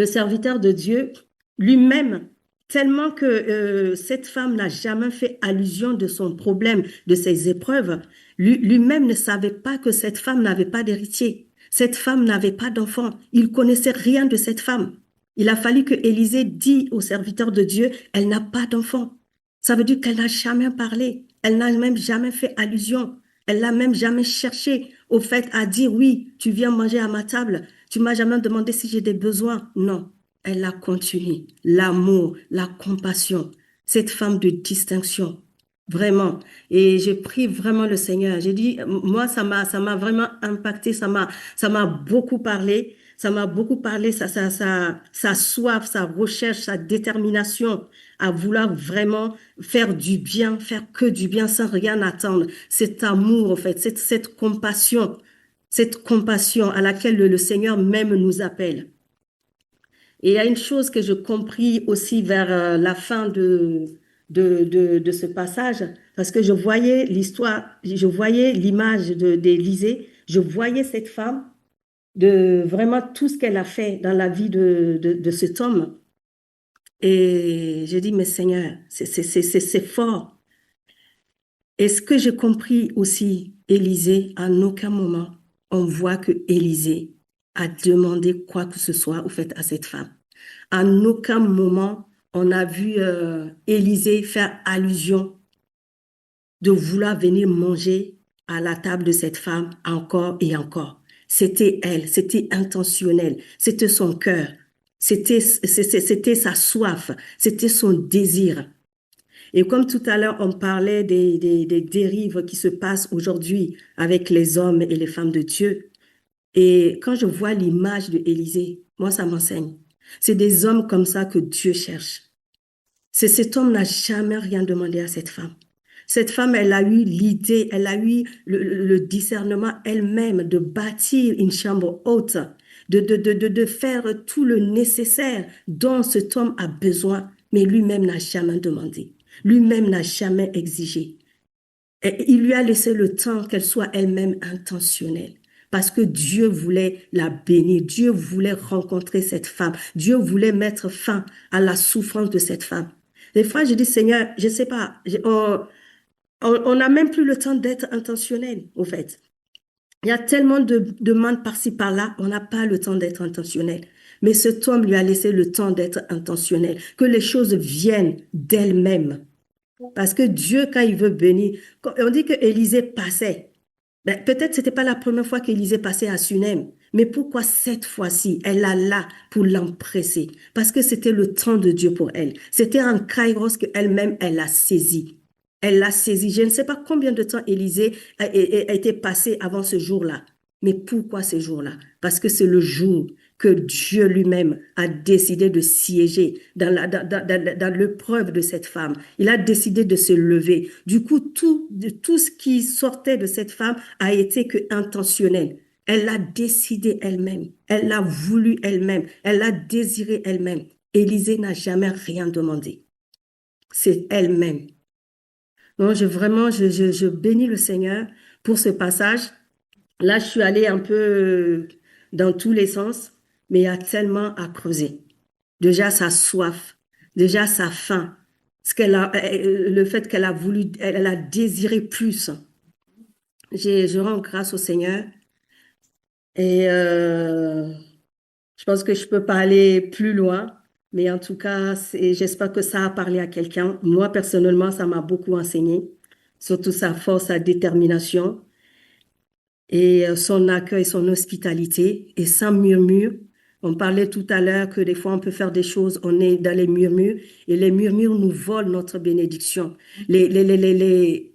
serviteur de Dieu lui-même, tellement que cette femme n'a jamais fait allusion de son problème, de ses épreuves, lui-même ne savait pas que cette femme n'avait pas d'héritier. Cette femme n'avait pas d'enfant. Il connaissait rien de cette femme. Il a fallu que Élisée dise au serviteur de Dieu, elle n'a pas d'enfant. Ça veut dire qu'elle n'a jamais parlé. Elle n'a même jamais fait allusion. Elle n'a même jamais cherché au fait à dire, oui, tu viens manger à ma table. Tu m'as jamais demandé si j'ai des besoins. Non, elle a continué. L'amour, la compassion, cette femme de distinction, vraiment. Et je prie vraiment le Seigneur. J'ai dit, moi, ça m'a vraiment impacté, ça m'a beaucoup parlé. Ça m'a beaucoup parlé, sa soif, sa recherche, sa détermination à vouloir vraiment faire du bien, faire que du bien sans rien attendre. Cet amour, en fait, cette compassion à laquelle le Seigneur même nous appelle. Et il y a une chose que je compris aussi vers la fin de ce passage, parce que je voyais l'histoire, je voyais l'image d'Élisée, je voyais cette femme, de vraiment tout ce qu'elle a fait dans la vie de cet homme. Et j'ai dit, mais Seigneur, c'est fort. Et ce que j'ai compris aussi, Élisée, à aucun moment, on voit que Élisée a demandé quoi que ce soit au fait à cette femme. À aucun moment, on a vu Élisée faire allusion de vouloir venir manger à la table de cette femme encore et encore. C'était elle, c'était intentionnel, c'était son cœur, c'était sa soif, c'était son désir. Et comme tout à l'heure, on parlait des dérives qui se passent aujourd'hui avec les hommes et les femmes de Dieu. Et quand je vois l'image de Élisée, moi, ça m'enseigne. C'est des hommes comme ça que Dieu cherche. Cet homme n'a jamais rien demandé à cette femme. Cette femme, elle a eu l'idée, elle a eu le discernement elle-même de bâtir une chambre haute, de faire tout le nécessaire dont cet homme a besoin, mais lui-même n'a jamais demandé. Lui-même n'a jamais exigé. Et il lui a laissé le temps qu'elle soit elle-même intentionnelle. Parce que Dieu voulait la bénir, Dieu voulait rencontrer cette femme, Dieu voulait mettre fin à la souffrance de cette femme. Des fois, je dis, Seigneur, je ne sais pas, on n'a même plus le temps d'être intentionnel, au fait. Il y a tellement de demandes par-ci, par-là, on n'a pas le temps d'être intentionnel. Mais cet homme lui a laissé le temps d'être intentionnel, que les choses viennent d'elles-mêmes. Parce que Dieu, quand il veut bénir, on dit que Élisée passait. Ben, peut-être c'était pas la première fois qu'Élisée passait à Sunem, mais pourquoi cette fois-ci, elle a là pour l'empresser? Parce que c'était le temps de Dieu pour elle. C'était un kairos qu'elle-même, elle a saisi. Elle l'a saisi. Je ne sais pas combien de temps Élisée a été passé avant ce jour-là. Mais pourquoi ce jour-là? Parce que c'est le jour que Dieu lui-même a décidé de siéger dans l'épreuve de cette femme. Il a décidé de se lever. Du coup, tout ce qui sortait de cette femme a été que intentionnel. Elle l'a décidé elle-même. Elle l'a voulu elle-même. Elle l'a désiré elle-même. Élisée n'a jamais rien demandé. C'est elle-même. Donc, je bénis le Seigneur pour ce passage. Là, je suis allée un peu dans tous les sens, mais il y a tellement à creuser. Déjà, sa soif, déjà sa faim, le fait qu'elle a voulu, elle a désiré plus. Je rends grâce au Seigneur et je pense que je peux pas aller plus loin, mais en tout cas, j'espère que ça a parlé à quelqu'un. Moi, personnellement, ça m'a beaucoup enseigné, surtout sa force, sa détermination et son accueil, son hospitalité et sans murmure. On parlait tout à l'heure que des fois on peut faire des choses, on est dans les murmures et les murmures nous volent notre bénédiction. Les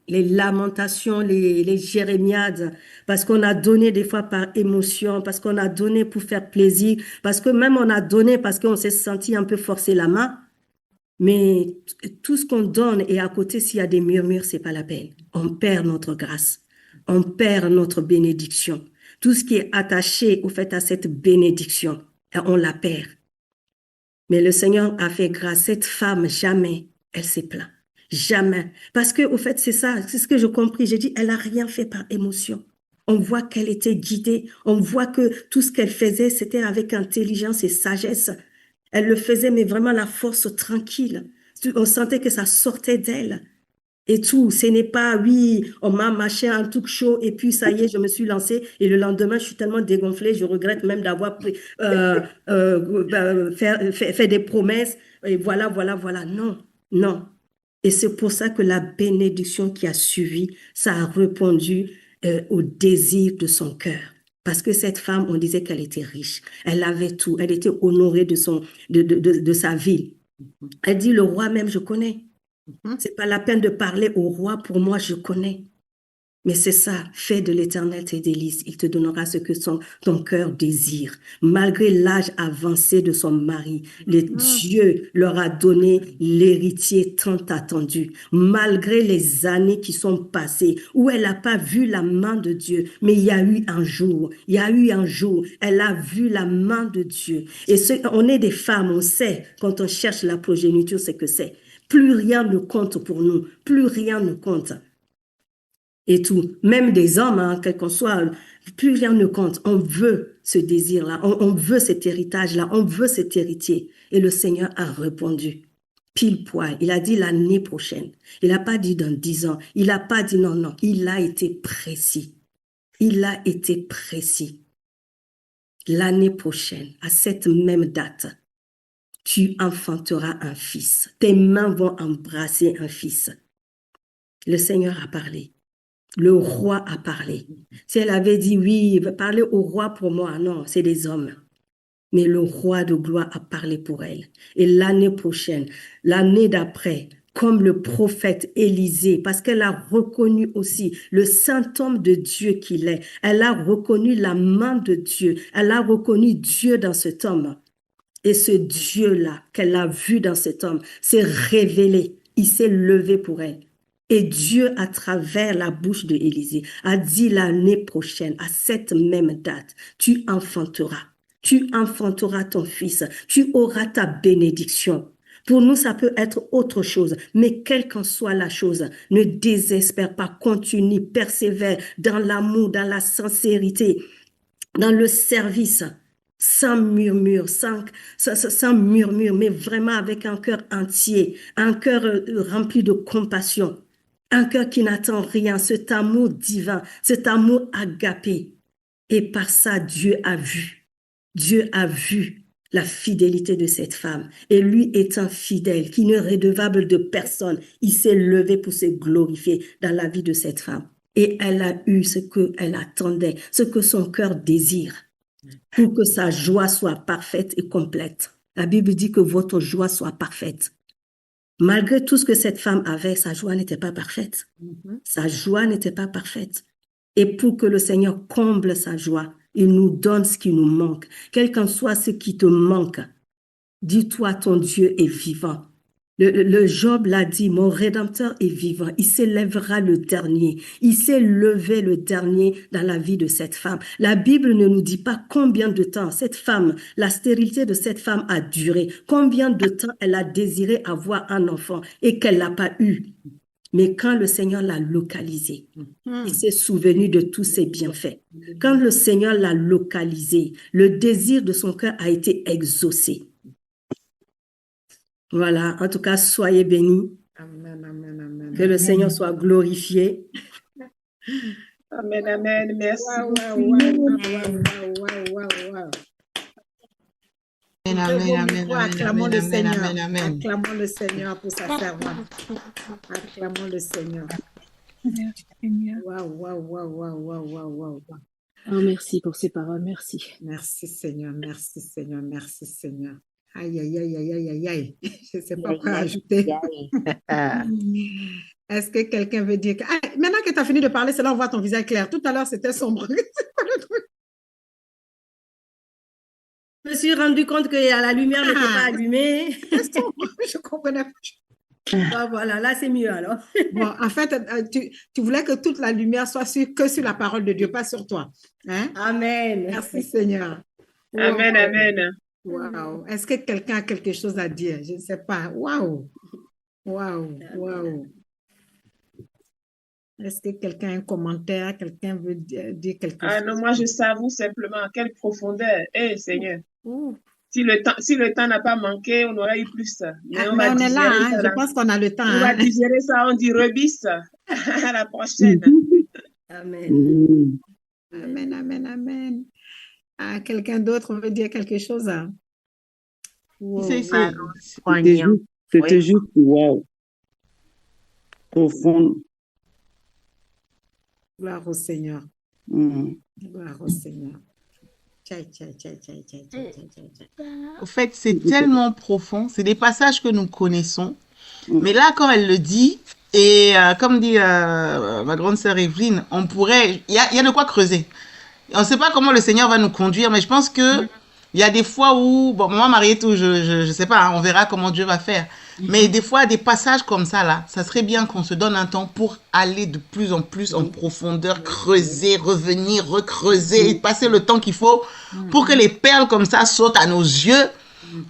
lamentations, les jérémiades, parce qu'on a donné des fois par émotion, parce qu'on a donné pour faire plaisir, parce que même on a donné parce qu'on s'est senti un peu forcer la main. Mais tout ce qu'on donne et à côté, s'il y a des murmures, c'est pas la peine. On perd notre grâce. On perd notre bénédiction. Tout ce qui est attaché au fait à cette bénédiction, on la perd. Mais le Seigneur a fait grâce. Cette femme, jamais, elle s'est plainte. Jamais. Parce que, au fait, c'est ça, c'est ce que j'ai compris. J'ai dit, elle a rien fait par émotion. On voit qu'elle était guidée. On voit que tout ce qu'elle faisait, c'était avec intelligence et sagesse. Elle le faisait, mais vraiment la force tranquille. On sentait que ça sortait d'elle. Et tout, ce n'est pas, oui, on m'a mâché un truc chaud et puis ça y est, je me suis lancée et le lendemain, je suis tellement dégonflée, je regrette même d'avoir fait des promesses et voilà, voilà, voilà. Non, non. Et c'est pour ça que la bénédiction qui a suivi, ça a répondu au désir de son cœur. Parce que cette femme, on disait qu'elle était riche. Elle avait tout. Elle était honorée de sa ville. Elle dit, le roi même, je connais. C'est pas la peine de parler au roi, pour moi, je connais. Mais c'est ça, fais de l'Éternel tes délices. Il te donnera ce que ton cœur désire. Malgré l'âge avancé de son mari, Dieu leur a donné l'héritier tant attendu. Malgré les années qui sont passées, où elle n'a pas vu la main de Dieu, mais il y a eu un jour, elle a vu la main de Dieu. Et on est des femmes, on sait, quand on cherche la progéniture, c'est que c'est. Plus rien ne compte pour nous, plus rien ne compte. Et tout, même des hommes, hein, quel qu'on soit, plus rien ne compte. On veut ce désir-là, on veut cet héritage-là, on veut cet héritier. Et le Seigneur a répondu, pile poil. Il a dit l'année prochaine. Il n'a pas dit dans 10 ans. Il n'a pas dit non, non. Il a été précis. Il a été précis. L'année prochaine, à cette même date, tu enfanteras un fils. Tes mains vont embrasser un fils. Le Seigneur a parlé. Le roi a parlé. Si elle avait dit oui, parler au roi pour moi, non, c'est des hommes. Mais le roi de gloire a parlé pour elle. Et l'année prochaine, l'année d'après, comme le prophète Élisée, parce qu'elle a reconnu aussi le saint homme de Dieu qu'il est. Elle a reconnu la main de Dieu. Elle a reconnu Dieu dans cet homme. Et ce Dieu-là qu'elle a vu dans cet homme s'est révélé. Il s'est levé pour elle. Et Dieu, à travers la bouche de Élisée, a dit l'année prochaine, à cette même date, tu enfanteras ton fils, tu auras ta bénédiction. Pour nous, ça peut être autre chose, mais quelle qu'en soit la chose, ne désespère pas, continue, persévère dans l'amour, dans la sincérité, dans le service, sans murmure, sans murmure, mais vraiment avec un cœur entier, un cœur rempli de compassion. Un cœur qui n'attend rien, cet amour divin, cet amour agapé. Et par ça, Dieu a vu la fidélité de cette femme. Et lui étant fidèle, qui n'est redevable de personne, il s'est levé pour se glorifier dans la vie de cette femme. Et elle a eu ce qu'elle attendait, ce que son cœur désire, pour que sa joie soit parfaite et complète. La Bible dit que votre joie soit parfaite. Malgré tout ce que cette femme avait, sa joie n'était pas parfaite. Sa joie n'était pas parfaite. Et pour que le Seigneur comble sa joie, il nous donne ce qui nous manque. Quel qu'en soit ce qui te manque, dis-toi, ton Dieu est vivant. Le Job l'a dit, mon Rédempteur est vivant, il s'élèvera le dernier, il s'est levé le dernier dans la vie de cette femme. La Bible ne nous dit pas combien de temps cette femme, la stérilité de cette femme a duré, combien de temps elle a désiré avoir un enfant et qu'elle l'a pas eu. Mais quand le Seigneur l'a localisé, il s'est souvenu de tous ses bienfaits. Quand le Seigneur l'a localisé, le désir de son cœur a été exaucé. Voilà, en tout cas, soyez bénis. Amen, amen, amen. Que le Seigneur soit glorifié. Amen, amen. Merci Wow, wow, beaucoup. wow. Amen, Ouvrez amen, vos amen, micros, amen, acclamons amen, le amen, Seigneur. amen, amen. Acclamons le Seigneur pour sa servante. Acclamons le Seigneur. Wow. Oh, merci pour ces paroles, merci. Merci Seigneur, merci Seigneur, merci Seigneur. Aïe. Je ne sais pas quoi ajouter. Est-ce que quelqu'un veut dire que... Ah, maintenant que tu as fini de parler, c'est là on voit ton visage clair. Tout à l'heure, c'était sombre. C'est quoi le truc? Je me suis rendu compte que la lumière n'était pas allumée. C'est sombre. Je ne comprenais pas. Ah, voilà, là c'est mieux alors. Bon, en fait, tu voulais que toute la lumière soit que sur la parole de Dieu, pas sur toi. Hein? Amen. Merci Seigneur. Amen, Wow. amen. Wow. Est-ce que quelqu'un a quelque chose à dire? Je ne sais pas. Wow. Est-ce que quelqu'un a un commentaire? Quelqu'un veut dire quelque Ah chose? non, moi je savoure simplement quelle profondeur. Eh Seigneur, Ouh. si le temps n'a pas manqué, on aurait eu plus. Mais Ah, on mais va on est là, digérer hein? ça. Je pense qu'on a le temps. On va Hein? digérer ça, on dit rebis. À la prochaine. Amen. Amen. Ah, quelqu'un d'autre veut dire quelque chose? Hein? Wow. C'était juste, wow, profond. Gloire au Seigneur. Mhm. Gloire au Seigneur. Tchai. Au fait, c'est tellement profond. C'est des passages que nous connaissons. Mais là, quand elle le dit, et comme dit ma grande sœur Evelyne, on pourrait, il y a de quoi creuser. On ne sait pas comment le Seigneur va nous conduire, mais je pense que il y a des fois où, bon, maman mariée tout, je sais pas, hein, on verra comment Dieu va faire. Mais des fois, des passages comme ça, là, ça serait bien qu'on se donne un temps pour aller de plus en plus en profondeur, creuser, revenir, recreuser, et passer le temps qu'il faut pour que les perles comme ça sautent à nos yeux.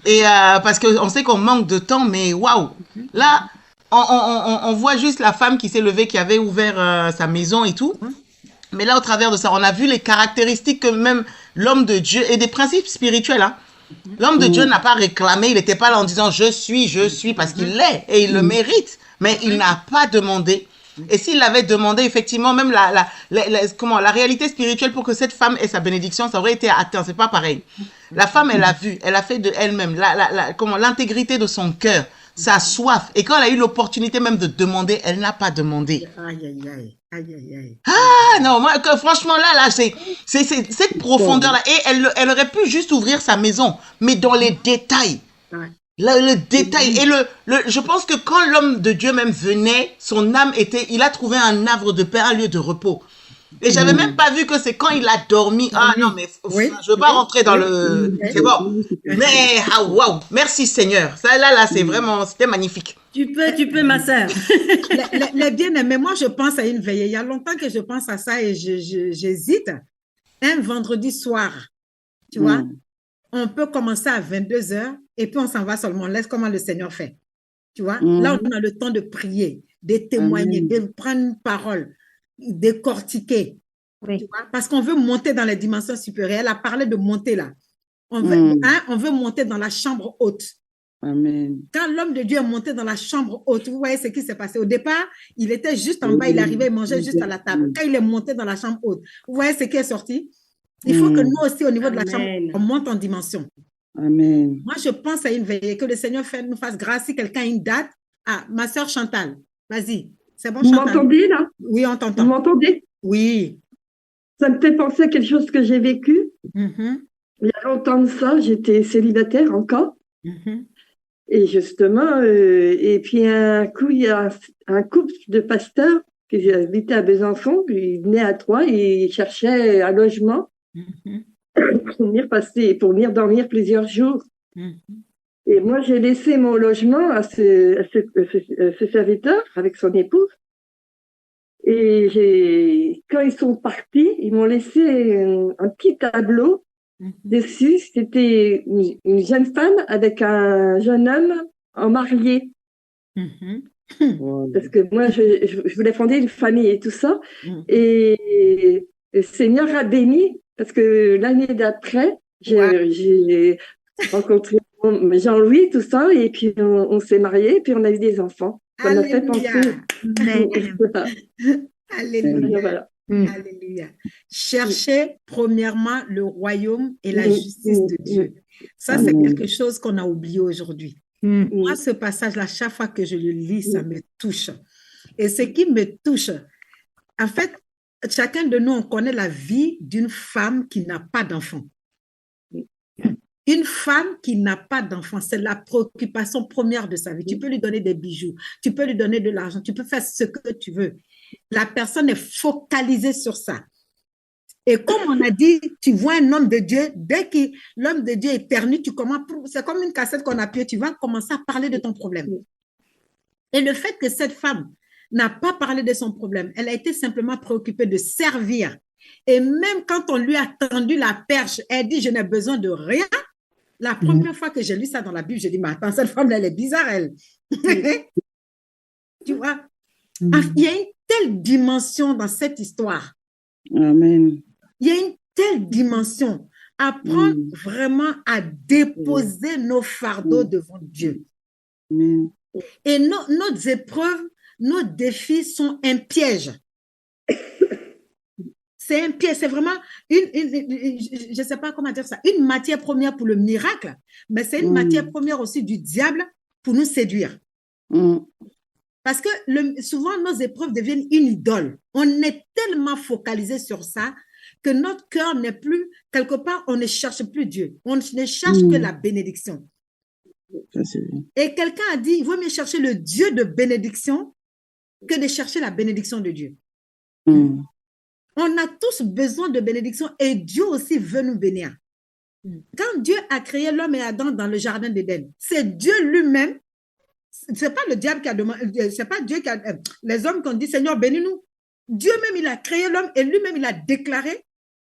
Et parce qu'on sait qu'on manque de temps, mais waouh! Là, on voit juste la femme qui s'est levée, qui avait ouvert sa maison et tout. Mais là, au travers de ça, on a vu les caractéristiques que même l'homme de Dieu et des principes spirituels. Hein. L'homme de Dieu n'a pas réclamé, il n'était pas là en disant je suis, parce qu'il l'est et il le mérite. Mais il n'a pas demandé. Et s'il l'avait demandé, effectivement, même la réalité spirituelle pour que cette femme ait sa bénédiction, ça aurait été atteint. C'est pas pareil. La femme, elle a vu, elle a fait de elle-même l'intégrité de son cœur, sa soif. Et quand elle a eu l'opportunité même de demander, elle n'a pas demandé. Aïe. Ah non, moi, franchement, là, c'est cette profondeur-là. Et elle aurait pu juste ouvrir sa maison, mais dans les détails. Ouais. Le détail. Et je pense que quand l'homme de Dieu même venait, son âme il a trouvé un havre de paix, un lieu de repos. Et j'avais même pas vu que c'est quand il a dormi. Ah non, mais je veux pas rentrer dans le... C'est bon. Mais, waouh, merci Seigneur. Ça, là, c'est vraiment, c'était magnifique. Tu peux, ma sœur. Les bien-aimés, moi, je pense à une veillée. Il y a longtemps que je pense à ça et j'hésite. Un vendredi soir, tu vois, on peut commencer à 22h et puis on s'en va seulement. On laisse comment le Seigneur fait. Tu vois, là, on a le temps de prier, de témoigner, de prendre une parole, décortiquer. Oui. Tu vois, parce qu'on veut monter dans les dimensions supérieures. Elle a parlé de monter là. On veut monter dans la chambre haute. Amen. Quand l'homme de Dieu est monté dans la chambre haute, vous voyez ce qui s'est passé. Au départ, il était juste en bas, il arrivait, il mangeait juste à la table. Quand il est monté dans la chambre haute, vous voyez ce qui est sorti. Il faut que nous aussi, au niveau de la chambre, on monte en dimension. Amen. Moi, je pense à une veillée, que le Seigneur nous fasse grâce. Si quelqu'un a une date, ma soeur Chantal, vas-y. C'est bon, Vous Chantal? m'entendez là? Oui, on Vous t'entend. m'entendez? Oui. Ça me fait penser à quelque chose que j'ai vécu. Mhm. Il y a longtemps de ça, j'étais célibataire encore. Mhm. Et justement, et puis un coup, il y a un couple de pasteurs qui habitait à Besançon, puis ils venaient à Troyes et ils cherchaient un logement Mhm. pour venir dormir plusieurs jours. Mhm. Et moi, j'ai laissé mon logement à ce serviteur avec son épouse. Et quand ils sont partis, ils m'ont laissé un petit tableau dessus. C'était une jeune femme avec un jeune homme en marié. Wow. Parce que moi, je voulais fonder une famille et tout ça. Et le Seigneur a béni, parce que l'année d'après, j'ai rencontré Jean-Louis, tout ça, et puis on s'est mariés, puis on a eu des enfants. Ça m'a fait penser. Alléluia. Voilà. Alléluia. Cherchez premièrement le royaume et la justice de Dieu. Ça, c'est quelque chose qu'on a oublié aujourd'hui. Moi, ce passage-là, chaque fois que je le lis, ça me touche. Et ce qui me touche, en fait, chacun de nous, on connaît la vie d'une femme qui n'a pas d'enfant. Une femme qui n'a pas d'enfant, c'est la préoccupation première de sa vie. Tu peux lui donner des bijoux, tu peux lui donner de l'argent, tu peux faire ce que tu veux. La personne est focalisée sur ça. Et comme on a dit, tu vois un homme de Dieu, dès que l'homme de Dieu éternue, c'est comme une cassette qu'on appuie, tu vas commencer à parler de ton problème. Et le fait que cette femme n'a pas parlé de son problème, elle a été simplement préoccupée de servir. Et même quand on lui a tendu la perche, elle dit, je n'ai besoin de rien. La première fois que j'ai lu ça dans la Bible, j'ai dit, mais attends, cette femme, elle est bizarre, elle. Tu vois, il y a une telle dimension dans cette histoire. Amen. Il y a une telle dimension. Apprendre vraiment à déposer nos fardeaux devant Dieu. Amen. Et nos épreuves, nos défis sont un piège. C'est un piège, c'est vraiment je ne sais pas comment dire ça, une matière première pour le miracle, mais c'est une matière première aussi du diable pour nous séduire. Parce que souvent, nos épreuves deviennent une idole. On est tellement focalisé sur ça que notre cœur n'est plus, quelque part, on ne cherche plus Dieu. On ne cherche que la bénédiction. Ça, c'est bien. Et quelqu'un a dit, il vaut mieux chercher le Dieu de bénédiction que de chercher la bénédiction de Dieu. On a tous besoin de bénédiction et Dieu aussi veut nous bénir. Quand Dieu a créé l'homme et Adam dans le jardin d'Éden, c'est Dieu lui-même, c'est pas le diable qui a demandé, c'est pas Dieu qui a, les hommes qui ont dit Seigneur bénis-nous. Dieu même il a créé l'homme et lui-même il a déclaré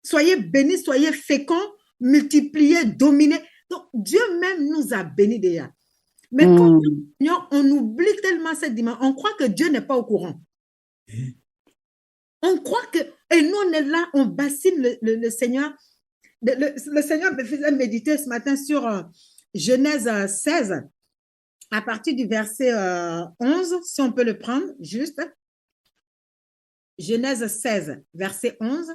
soyez bénis, soyez féconds, multipliez, dominez. Donc Dieu même nous a bénis déjà. Mais quand on oublie tellement cette dimension, on croit que Dieu n'est pas au courant. On croit que, et nous on est là, on bassine le Seigneur. Le Seigneur me faisait méditer ce matin sur Genèse 16, à partir du verset 11, si on peut le prendre, juste. Genèse 16, verset 11.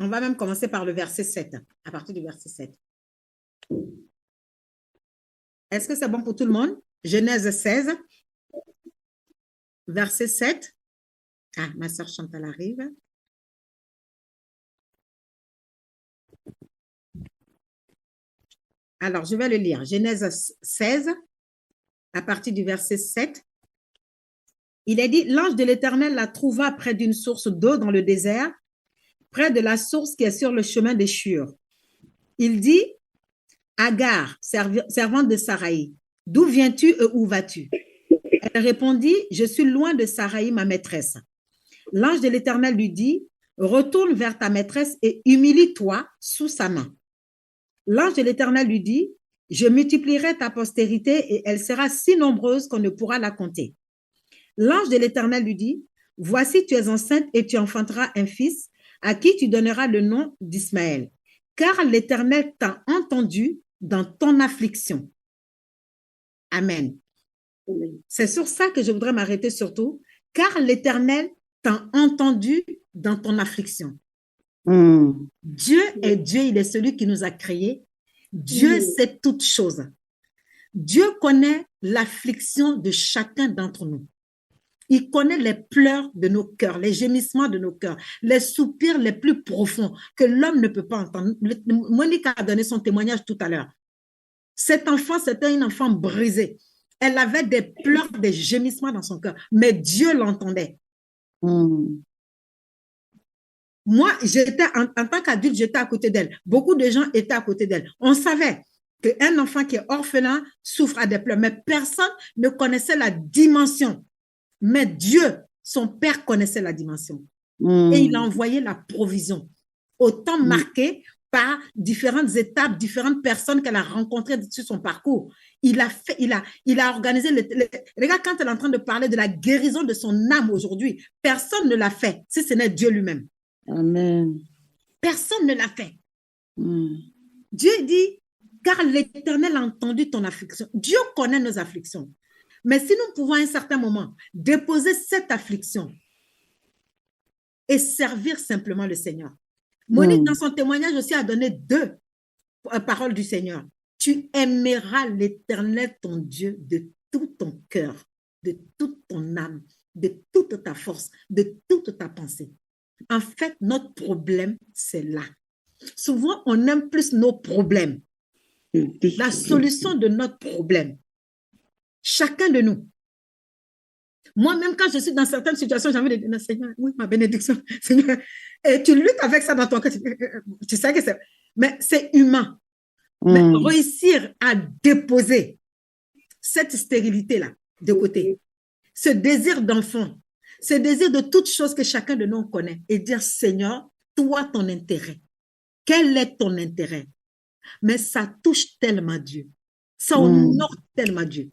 On va même commencer par le verset 7, à partir du verset 7. Est-ce que c'est bon pour tout le monde? Genèse 16, verset 7. Ah, ma soeur Chantal arrive. Alors, je vais le lire. Genèse 16, à partir du verset 7. Il est dit, l'ange de l'Éternel la trouva près d'une source d'eau dans le désert, près de la source qui est sur le chemin des Shur. Il dit, Agar, servante de Saraï, d'où viens-tu et où vas-tu? Elle répondit, je suis loin de Saraï, ma maîtresse. L'ange de l'Éternel lui dit, retourne vers ta maîtresse et humilie-toi sous sa main. L'ange de l'Éternel lui dit, je multiplierai ta postérité et elle sera si nombreuse qu'on ne pourra la compter. L'ange de l'Éternel lui dit, voici tu es enceinte et tu enfanteras un fils à qui tu donneras le nom d'Ismaël, car l'Éternel t'a entendu dans ton affliction. Amen. C'est sur ça que je voudrais m'arrêter surtout, car l'Éternel t'a entendu dans ton affliction. Dieu est Dieu, il est celui qui nous a créés. Dieu sait toutes choses. Dieu connaît l'affliction de chacun d'entre nous. Il connaît les pleurs de nos cœurs, les gémissements de nos cœurs, les soupirs les plus profonds que l'homme ne peut pas entendre. Monique a donné son témoignage tout à l'heure. Cet enfant, c'était un enfant brisé. Elle avait des pleurs, des gémissements dans son cœur, mais Dieu l'entendait. Moi, en tant qu'adulte, j'étais à côté d'elle. Beaucoup de gens étaient à côté d'elle. On savait qu'un enfant qui est orphelin souffre à des pleurs, mais personne ne connaissait la dimension. Mais Dieu, son Père, connaissait la dimension. Et il a envoyé la provision. Autant marqué par différentes étapes, différentes personnes qu'elle a rencontrées sur son parcours. Il a organisé, regarde quand elle est en train de parler de la guérison de son âme aujourd'hui, personne ne l'a fait, si ce n'est Dieu lui-même. Amen. Personne ne l'a fait. Dieu dit, car l'Éternel a entendu ton affliction. Dieu connaît nos afflictions. Mais si nous pouvons à un certain moment déposer cette affliction et servir simplement le Seigneur. Monique, dans son témoignage aussi, a donné 2 paroles du Seigneur. Tu aimeras l'Éternel, ton Dieu, de tout ton cœur, de toute ton âme, de toute ta force, de toute ta pensée. En fait, notre problème, c'est là. Souvent, on aime plus nos problèmes. La solution de notre problème. Chacun de nous. Moi-même, quand je suis dans certaines situations, j'ai envie de dire, Seigneur, oui, ma bénédiction, Seigneur. Et tu luttes avec ça dans ton cœur. Tu sais que c'est... Mais c'est humain. Mais réussir à déposer cette stérilité-là de côté, ce désir d'enfant, ce désir de toutes choses que chacun de nous connaît et dire, Seigneur, toi, ton intérêt. Quel est ton intérêt? Mais ça touche tellement Dieu. Ça honore tellement Dieu.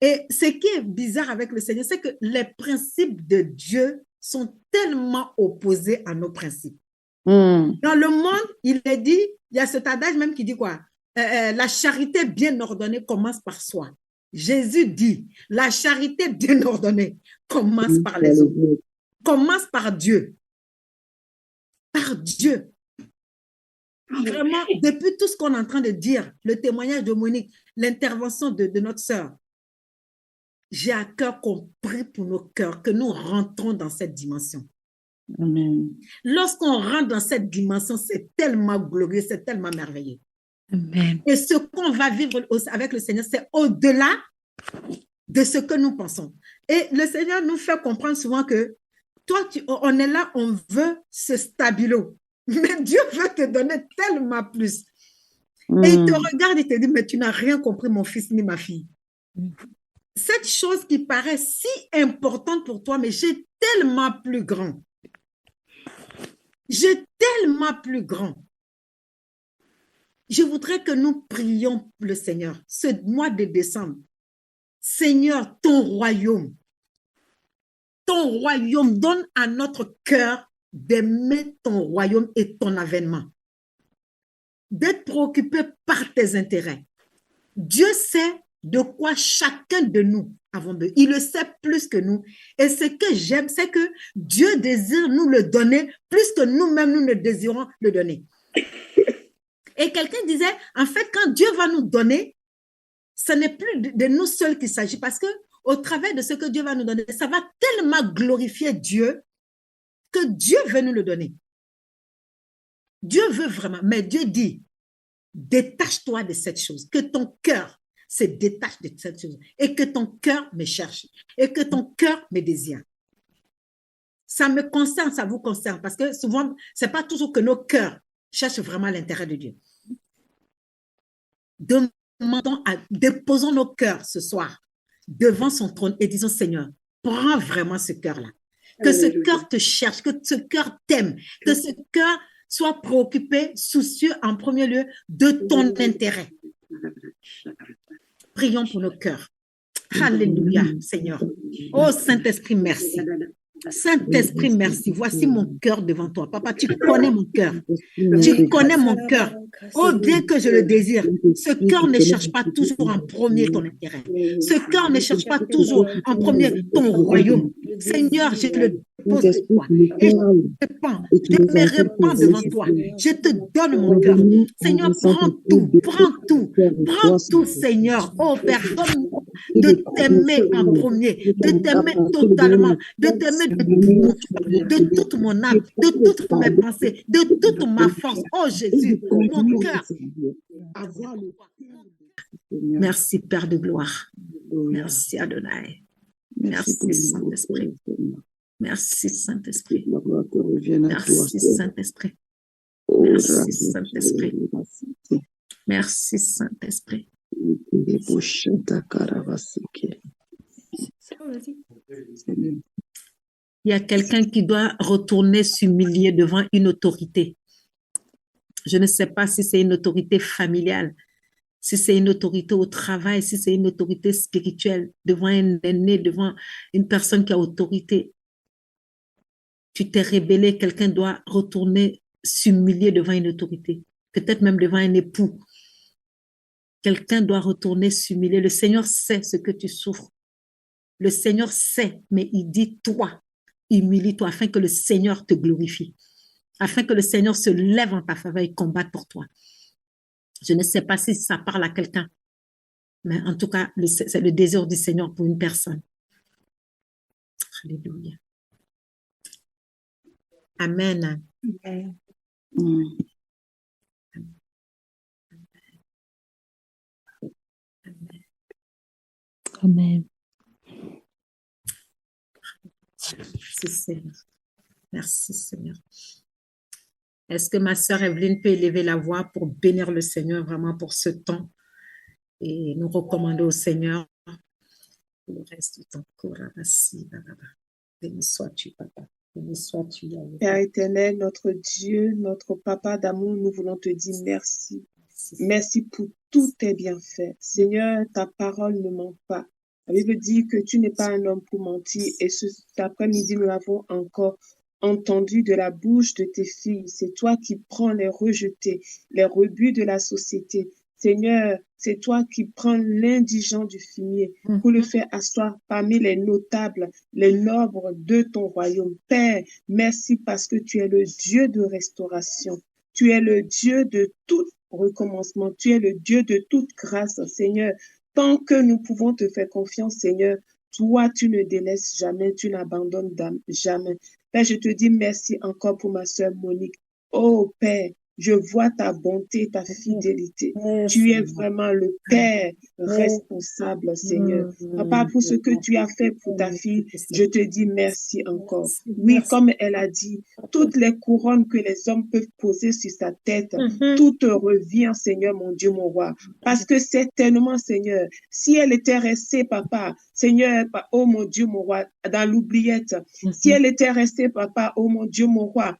Et ce qui est bizarre avec le Seigneur, c'est que les principes de Dieu sont tellement opposés à nos principes. Dans le monde, il est dit, il y a cet adage même qui dit quoi? La charité bien ordonnée commence par soi. Jésus dit, la charité bien ordonnée commence par les autres. Commence par Dieu. Par Dieu. Vraiment, depuis tout ce qu'on est en train de dire, le témoignage de Monique, l'intervention de notre sœur, j'ai à cœur qu'on prie pour nos cœurs, que nous rentrons dans cette dimension. Amen. Lorsqu'on rentre dans cette dimension, c'est tellement glorieux, c'est tellement merveilleux. Amen. Et ce qu'on va vivre avec le Seigneur, c'est au-delà de ce que nous pensons. Et le Seigneur nous fait comprendre souvent que toi, on est là, on veut ce stabilo. Mais Dieu veut te donner tellement plus. Et il te regarde et te dit, mais tu n'as rien compris, mon fils ni ma fille. Cette chose qui paraît si importante pour toi, mais j'ai tellement plus grand. J'ai tellement plus grand. Je voudrais que nous prions le Seigneur ce mois de décembre. Seigneur, ton royaume, donne à notre cœur d'aimer ton royaume et ton avènement. D'être préoccupé par tes intérêts. Dieu sait de quoi chacun de nous avons besoin. Il le sait plus que nous. Et ce que j'aime, c'est que Dieu désire nous le donner plus que nous-mêmes, nous ne désirons le donner. Et quelqu'un disait, en fait, quand Dieu va nous donner, ce n'est plus de nous seuls qu'il s'agit, parce que au travers de ce que Dieu va nous donner, ça va tellement glorifier Dieu que Dieu veut nous le donner. Dieu veut vraiment, mais Dieu dit, détache-toi de cette chose, que ton cœur se détache de cette chose et que ton cœur me cherche et que ton cœur me désire. Ça me concerne, ça vous concerne, parce que souvent, ce n'est pas toujours que nos cœurs cherchent vraiment l'intérêt de Dieu. Déposons nos cœurs ce soir devant son trône et disons, Seigneur, prends vraiment ce cœur-là. Que ce cœur te cherche, que ce cœur t'aime, que ce cœur soit préoccupé, soucieux en premier lieu de ton intérêt. Prions pour nos cœurs. Alléluia, Seigneur. Oh Saint-Esprit, merci. Saint-Esprit, merci. Voici mon cœur devant toi. Papa, tu connais mon cœur. Tu connais mon cœur. Oh, bien que je le désire, ce cœur ne cherche pas toujours en premier ton intérêt. Ce cœur ne cherche pas toujours en premier ton royaume. Seigneur, je le pose de toi. Et je me répands devant toi. Je te donne mon cœur. Seigneur, prends tout, Seigneur. Oh Père, donne-moi de t'aimer en premier, de t'aimer totalement, de t'aimer de toute mon âme, de toutes mes pensées, de toute ma force. Oh Jésus, mon cœur. Merci Père de gloire. Merci Adonai. Merci Saint-Esprit. Merci, Saint-Esprit. La gloire te revienne à toi, Merci, Seigneur. Saint-Esprit. Oh, Merci, Saint-Esprit. Merci, Saint-Esprit. Seigneur. Il y a quelqu'un qui doit retourner s'humilier devant une autorité. Je ne sais pas si c'est une autorité familiale, si c'est une autorité au travail, si c'est une autorité spirituelle, devant un aîné, devant une personne qui a autorité. Tu t'es rebellé, quelqu'un doit retourner s'humilier devant une autorité, peut-être même devant un époux. Quelqu'un doit retourner s'humilier. Le Seigneur sait ce que tu souffres. Le Seigneur sait, mais il dit, toi, humilie-toi afin que le Seigneur te glorifie, afin que le Seigneur se lève en ta faveur et combatte pour toi. Je ne sais pas si ça parle à quelqu'un, mais en tout cas, c'est le désir du Seigneur pour une personne. Alléluia. Amen. Amen. Merci Seigneur. Merci Seigneur. Est-ce que ma sœur Evelyne peut élever la voix pour bénir le Seigneur vraiment pour ce temps et nous recommander au Seigneur le reste du temps. Béni sois-tu, Papa. Béni sois-tu, Yahweh. Père éternel, notre Dieu, notre Papa d'amour, nous voulons te dire merci. Merci pour tous tes bienfaits. Seigneur, ta parole ne ment pas. La Bible dit que tu n'es pas un homme pour mentir et cet après-midi, nous l'avons encore entendu de la bouche de tes filles. C'est toi qui prends les rejetés, les rebuts de la société. Seigneur, c'est toi qui prends l'indigent du fumier pour le faire asseoir parmi les notables, les nobles de ton royaume. Père, merci parce que tu es le Dieu de restauration. Tu es le Dieu de tout recommencement. Tu es le Dieu de toute grâce, Seigneur. Tant que nous pouvons te faire confiance, Seigneur, toi, tu ne délaisses jamais, tu n'abandonnes jamais. Père, je te dis merci encore pour ma sœur Monique. Oh Père, je vois ta bonté, ta fidélité. Tu es vraiment le Père responsable, Seigneur. Papa, pour ce que tu as fait pour ta fille, je te dis merci encore. Oui, comme elle a dit, toutes les couronnes que les hommes peuvent poser sur sa tête, tout te revient, Seigneur, mon Dieu, mon roi. Parce que certainement, Seigneur, si elle était restée, Papa, Seigneur, oh mon Dieu, mon roi, dans l'oubliette, si elle était restée, Papa, oh mon Dieu, mon roi,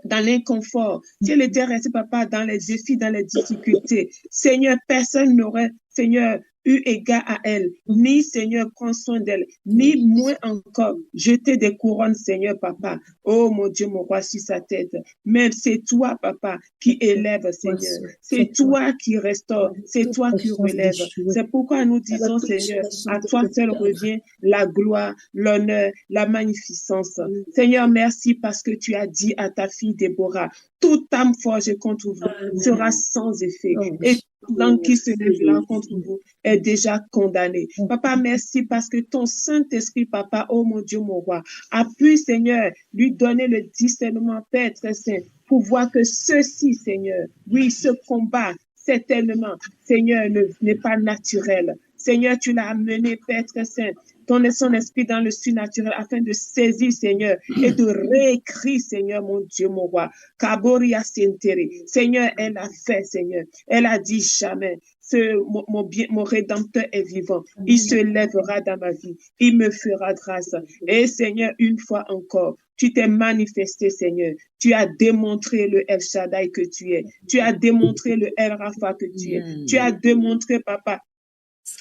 dans l'inconfort, si elle était restée, Papa, dans les défis, dans les difficultés, Seigneur, personne n'aurait, Seigneur, eu égard à elle, ni Seigneur, prends soin d'elle, ni moins encore, jeter des couronnes, Seigneur, Papa. Oh mon Dieu, mon roi, sur sa tête. Mais c'est toi, Papa, qui élève, Seigneur. C'est toi qui restaure, c'est toi qui relève. C'est pourquoi nous disons, Seigneur, à toi seul revient la gloire, l'honneur, la magnificence. Seigneur, merci parce que tu as dit à ta fille Déborah, toute âme forgée contre vous sera sans effet. Et l'homme qui se lèvera contre vous est déjà condamné. Papa, merci parce que ton Saint-Esprit, Papa, oh mon Dieu, mon roi, a pu, Seigneur, lui donner le discernement, Père très saint, pour voir que ceci, Seigneur, oui, ce combat, certainement, Seigneur, n'est pas naturel. Seigneur, tu l'as amené, Père très saint, son esprit dans le surnaturel afin de saisir, Seigneur, et de réécrire, Seigneur, mon Dieu, mon roi. Kaboria Sentere. Seigneur, elle a fait, Seigneur. Elle a dit jamais. Mon Rédempteur est vivant. Il se lèvera dans ma vie. Il me fera grâce. Et Seigneur, une fois encore, tu t'es manifesté, Seigneur. Tu as démontré le El Shaddai que tu es. Tu as démontré le El Rafa que tu es. Tu as démontré, Papa,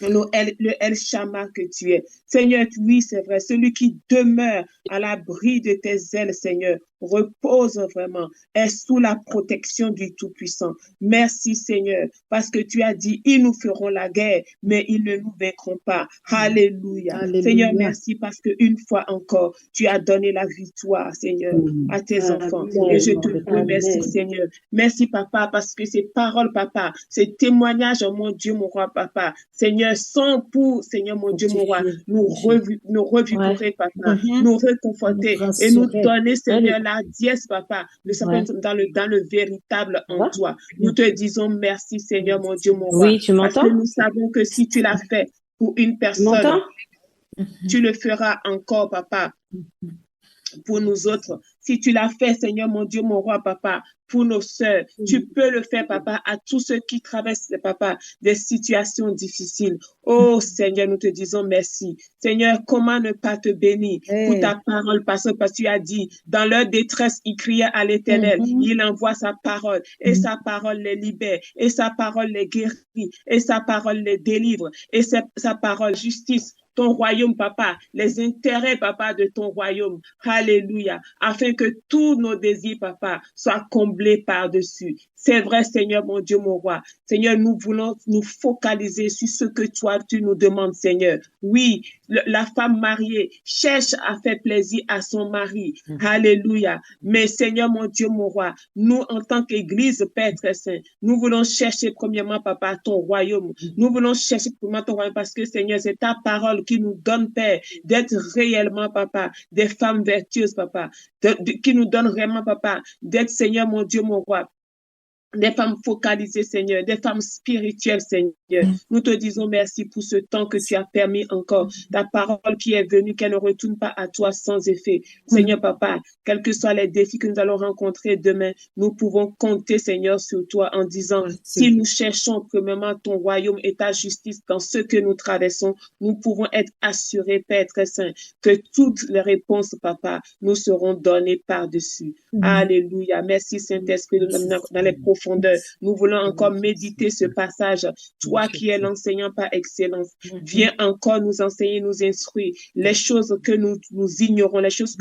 le El Shammah que tu es. Seigneur, oui, c'est vrai, celui qui demeure à l'abri de tes ailes, Seigneur, repose vraiment, est sous la protection du Tout-Puissant. Merci, Seigneur, parce que tu as dit, ils nous feront la guerre, mais ils ne nous vaincront pas. Alléluia. Seigneur, merci parce qu'une fois encore, tu as donné la victoire, Seigneur, à tes enfants. Et je te remercie, Seigneur. Merci, Papa, parce que ces paroles, Papa, ces témoignages, mon Dieu, mon roi, Papa, Seigneur, sont pour, Seigneur, mon Dieu, mon roi, nous revigorer, Papa, nous réconforter et nous donner, Seigneur, la dièse, Papa, dans le véritable en toi. Nous te disons merci, Seigneur, mon Dieu, mon roi. Oui, tu m'entends? Parce que nous savons que si tu l'as fait pour une personne, tu le feras encore, Papa, pour nous autres. Si tu l'as fait, Seigneur, mon Dieu, mon roi, papa, pour nos sœurs, tu peux le faire, papa, à tous ceux qui traversent, papa, des situations difficiles. Oh, Seigneur, nous te disons merci. Seigneur, comment ne pas te bénir pour ta parole, parce que tu as dit, dans leur détresse, ils criaient à l'Éternel. Il envoie sa parole et sa parole les libère et sa parole les guérit et sa parole les délivre et sa parole justice. Ton royaume, papa, les intérêts, papa, de ton royaume. Alléluia. Afin que tous nos désirs, papa, soient comblés par-dessus. C'est vrai, Seigneur, mon Dieu, mon roi. Seigneur, nous voulons nous focaliser sur ce que toi, tu nous demandes, Seigneur. Oui, la femme mariée cherche à faire plaisir à son mari. Alléluia. Mais Seigneur, mon Dieu, mon roi, nous, en tant qu'Église, Père très saint, nous voulons chercher premièrement, papa, ton royaume. Nous voulons chercher premièrement ton royaume parce que, Seigneur, c'est ta parole qui nous donne, Père, d'être réellement, papa, des femmes vertueuses, papa, qui nous donne vraiment, papa, d'être, Seigneur, mon Dieu, mon roi, des femmes focalisées, Seigneur, des femmes spirituelles, Seigneur. Nous te disons merci pour ce temps que tu as permis encore. Ta parole qui est venue, qu'elle ne retourne pas à toi sans effet. Seigneur, papa, quels que soient les défis que nous allons rencontrer demain, nous pouvons compter, Seigneur, sur toi en disant, si nous cherchons premièrement ton royaume et ta justice dans ce que nous traversons, nous pouvons être assurés, Père très saint, que toutes les réponses, papa, nous seront données par-dessus. Alléluia. Merci, Saint-Esprit, dans les profondeurs. Nous voulons encore méditer ce passage. Toi qui es l'enseignant par excellence, viens encore nous enseigner, nous instruire les choses que nous ignorons, les choses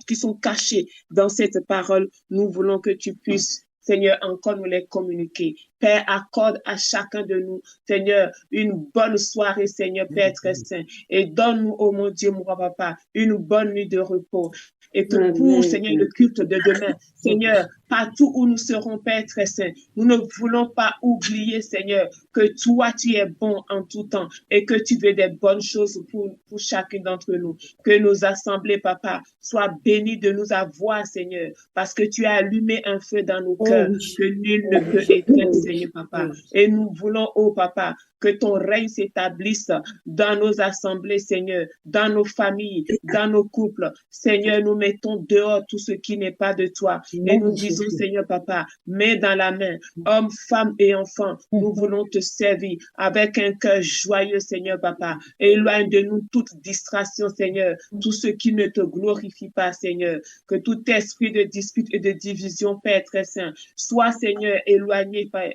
qui sont cachées dans cette parole. Nous voulons que tu puisses, Seigneur, encore nous les communiquer. Père, accorde à chacun de nous, Seigneur, une bonne soirée, Seigneur, Père très saint. Et donne-nous, oh mon Dieu, mon roi papa, une bonne nuit de repos. Et que pour, Seigneur, le culte de demain, Seigneur, partout où nous serons, Père très saint, nous ne voulons pas oublier, Seigneur, que toi, tu es bon en tout temps et que tu veux des bonnes choses pour chacun d'entre nous. Que nos assemblées, papa, soient bénies de nous avoir, Seigneur, parce que tu as allumé un feu dans nos cœurs que nul ne peut éteindre, Seigneur, papa. Et nous voulons, oh papa, que ton règne s'établisse dans nos assemblées, Seigneur, dans nos familles, dans nos couples. Seigneur, nous mettons dehors tout ce qui n'est pas de toi. Et nous disons, Seigneur, papa, main dans la main, hommes, femmes et enfants, nous voulons te servir avec un cœur joyeux, Seigneur, papa. Éloigne de nous toute distraction, Seigneur, tout ce qui ne te glorifie pas, Seigneur. Que tout esprit de dispute et de division, Père très saint, soit, Seigneur, éloigné, Père,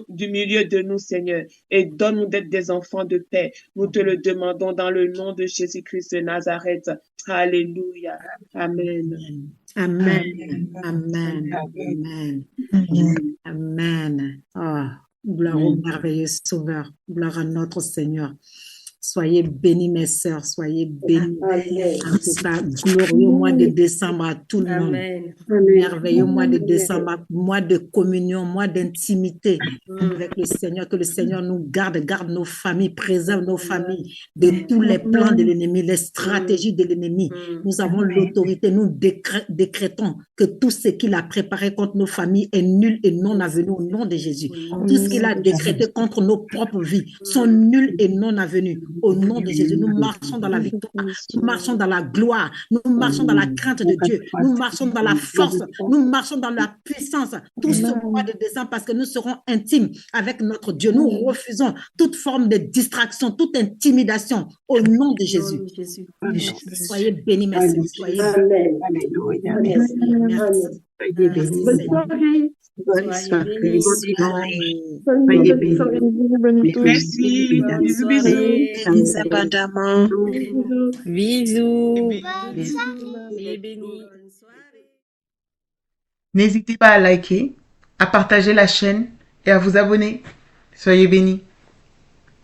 du milieu de nous, Seigneur, et donne-nous d'être des enfants de paix. Nous te le demandons dans le nom de Jésus-Christ de Nazareth. Alléluia. Amen. Amen. Amen. Amen. Amen. Oh, gloire au merveilleux Sauveur. Gloire à notre Seigneur. Soyez bénis, mes sœurs, soyez bénis. En tout cas, glorieux mois de décembre à tout le monde. Merveilleux mois de décembre, mois de communion, mois d'intimité avec le Seigneur. Que le Seigneur nous garde nos familles, préserve nos familles de tous les plans de l'ennemi, les stratégies de l'ennemi. Nous avons l'autorité, nous décrétons que tout ce qu'il a préparé contre nos familles est nul et non avenu au nom de Jésus. Tout ce qu'il a décrété contre nos propres vies sont nuls et non avenus. Au nom de Jésus, nous marchons dans la victoire, nous marchons dans la gloire, nous marchons dans la crainte de Dieu, nous marchons dans la force, nous marchons dans la puissance, tout ce mois de décembre parce que nous serons intimes avec notre Dieu. Nous refusons toute forme de distraction, toute intimidation au nom de Jésus. Soyez bénis, merci. Soyez bénis. Alléluia. Merci. Bonne soirée. Soyez bénis. Merci. Bisous, bisous. Bisous abondamment. Bisous. N'hésitez pas à liker, à partager la chaîne et à vous abonner. Soyez bénis.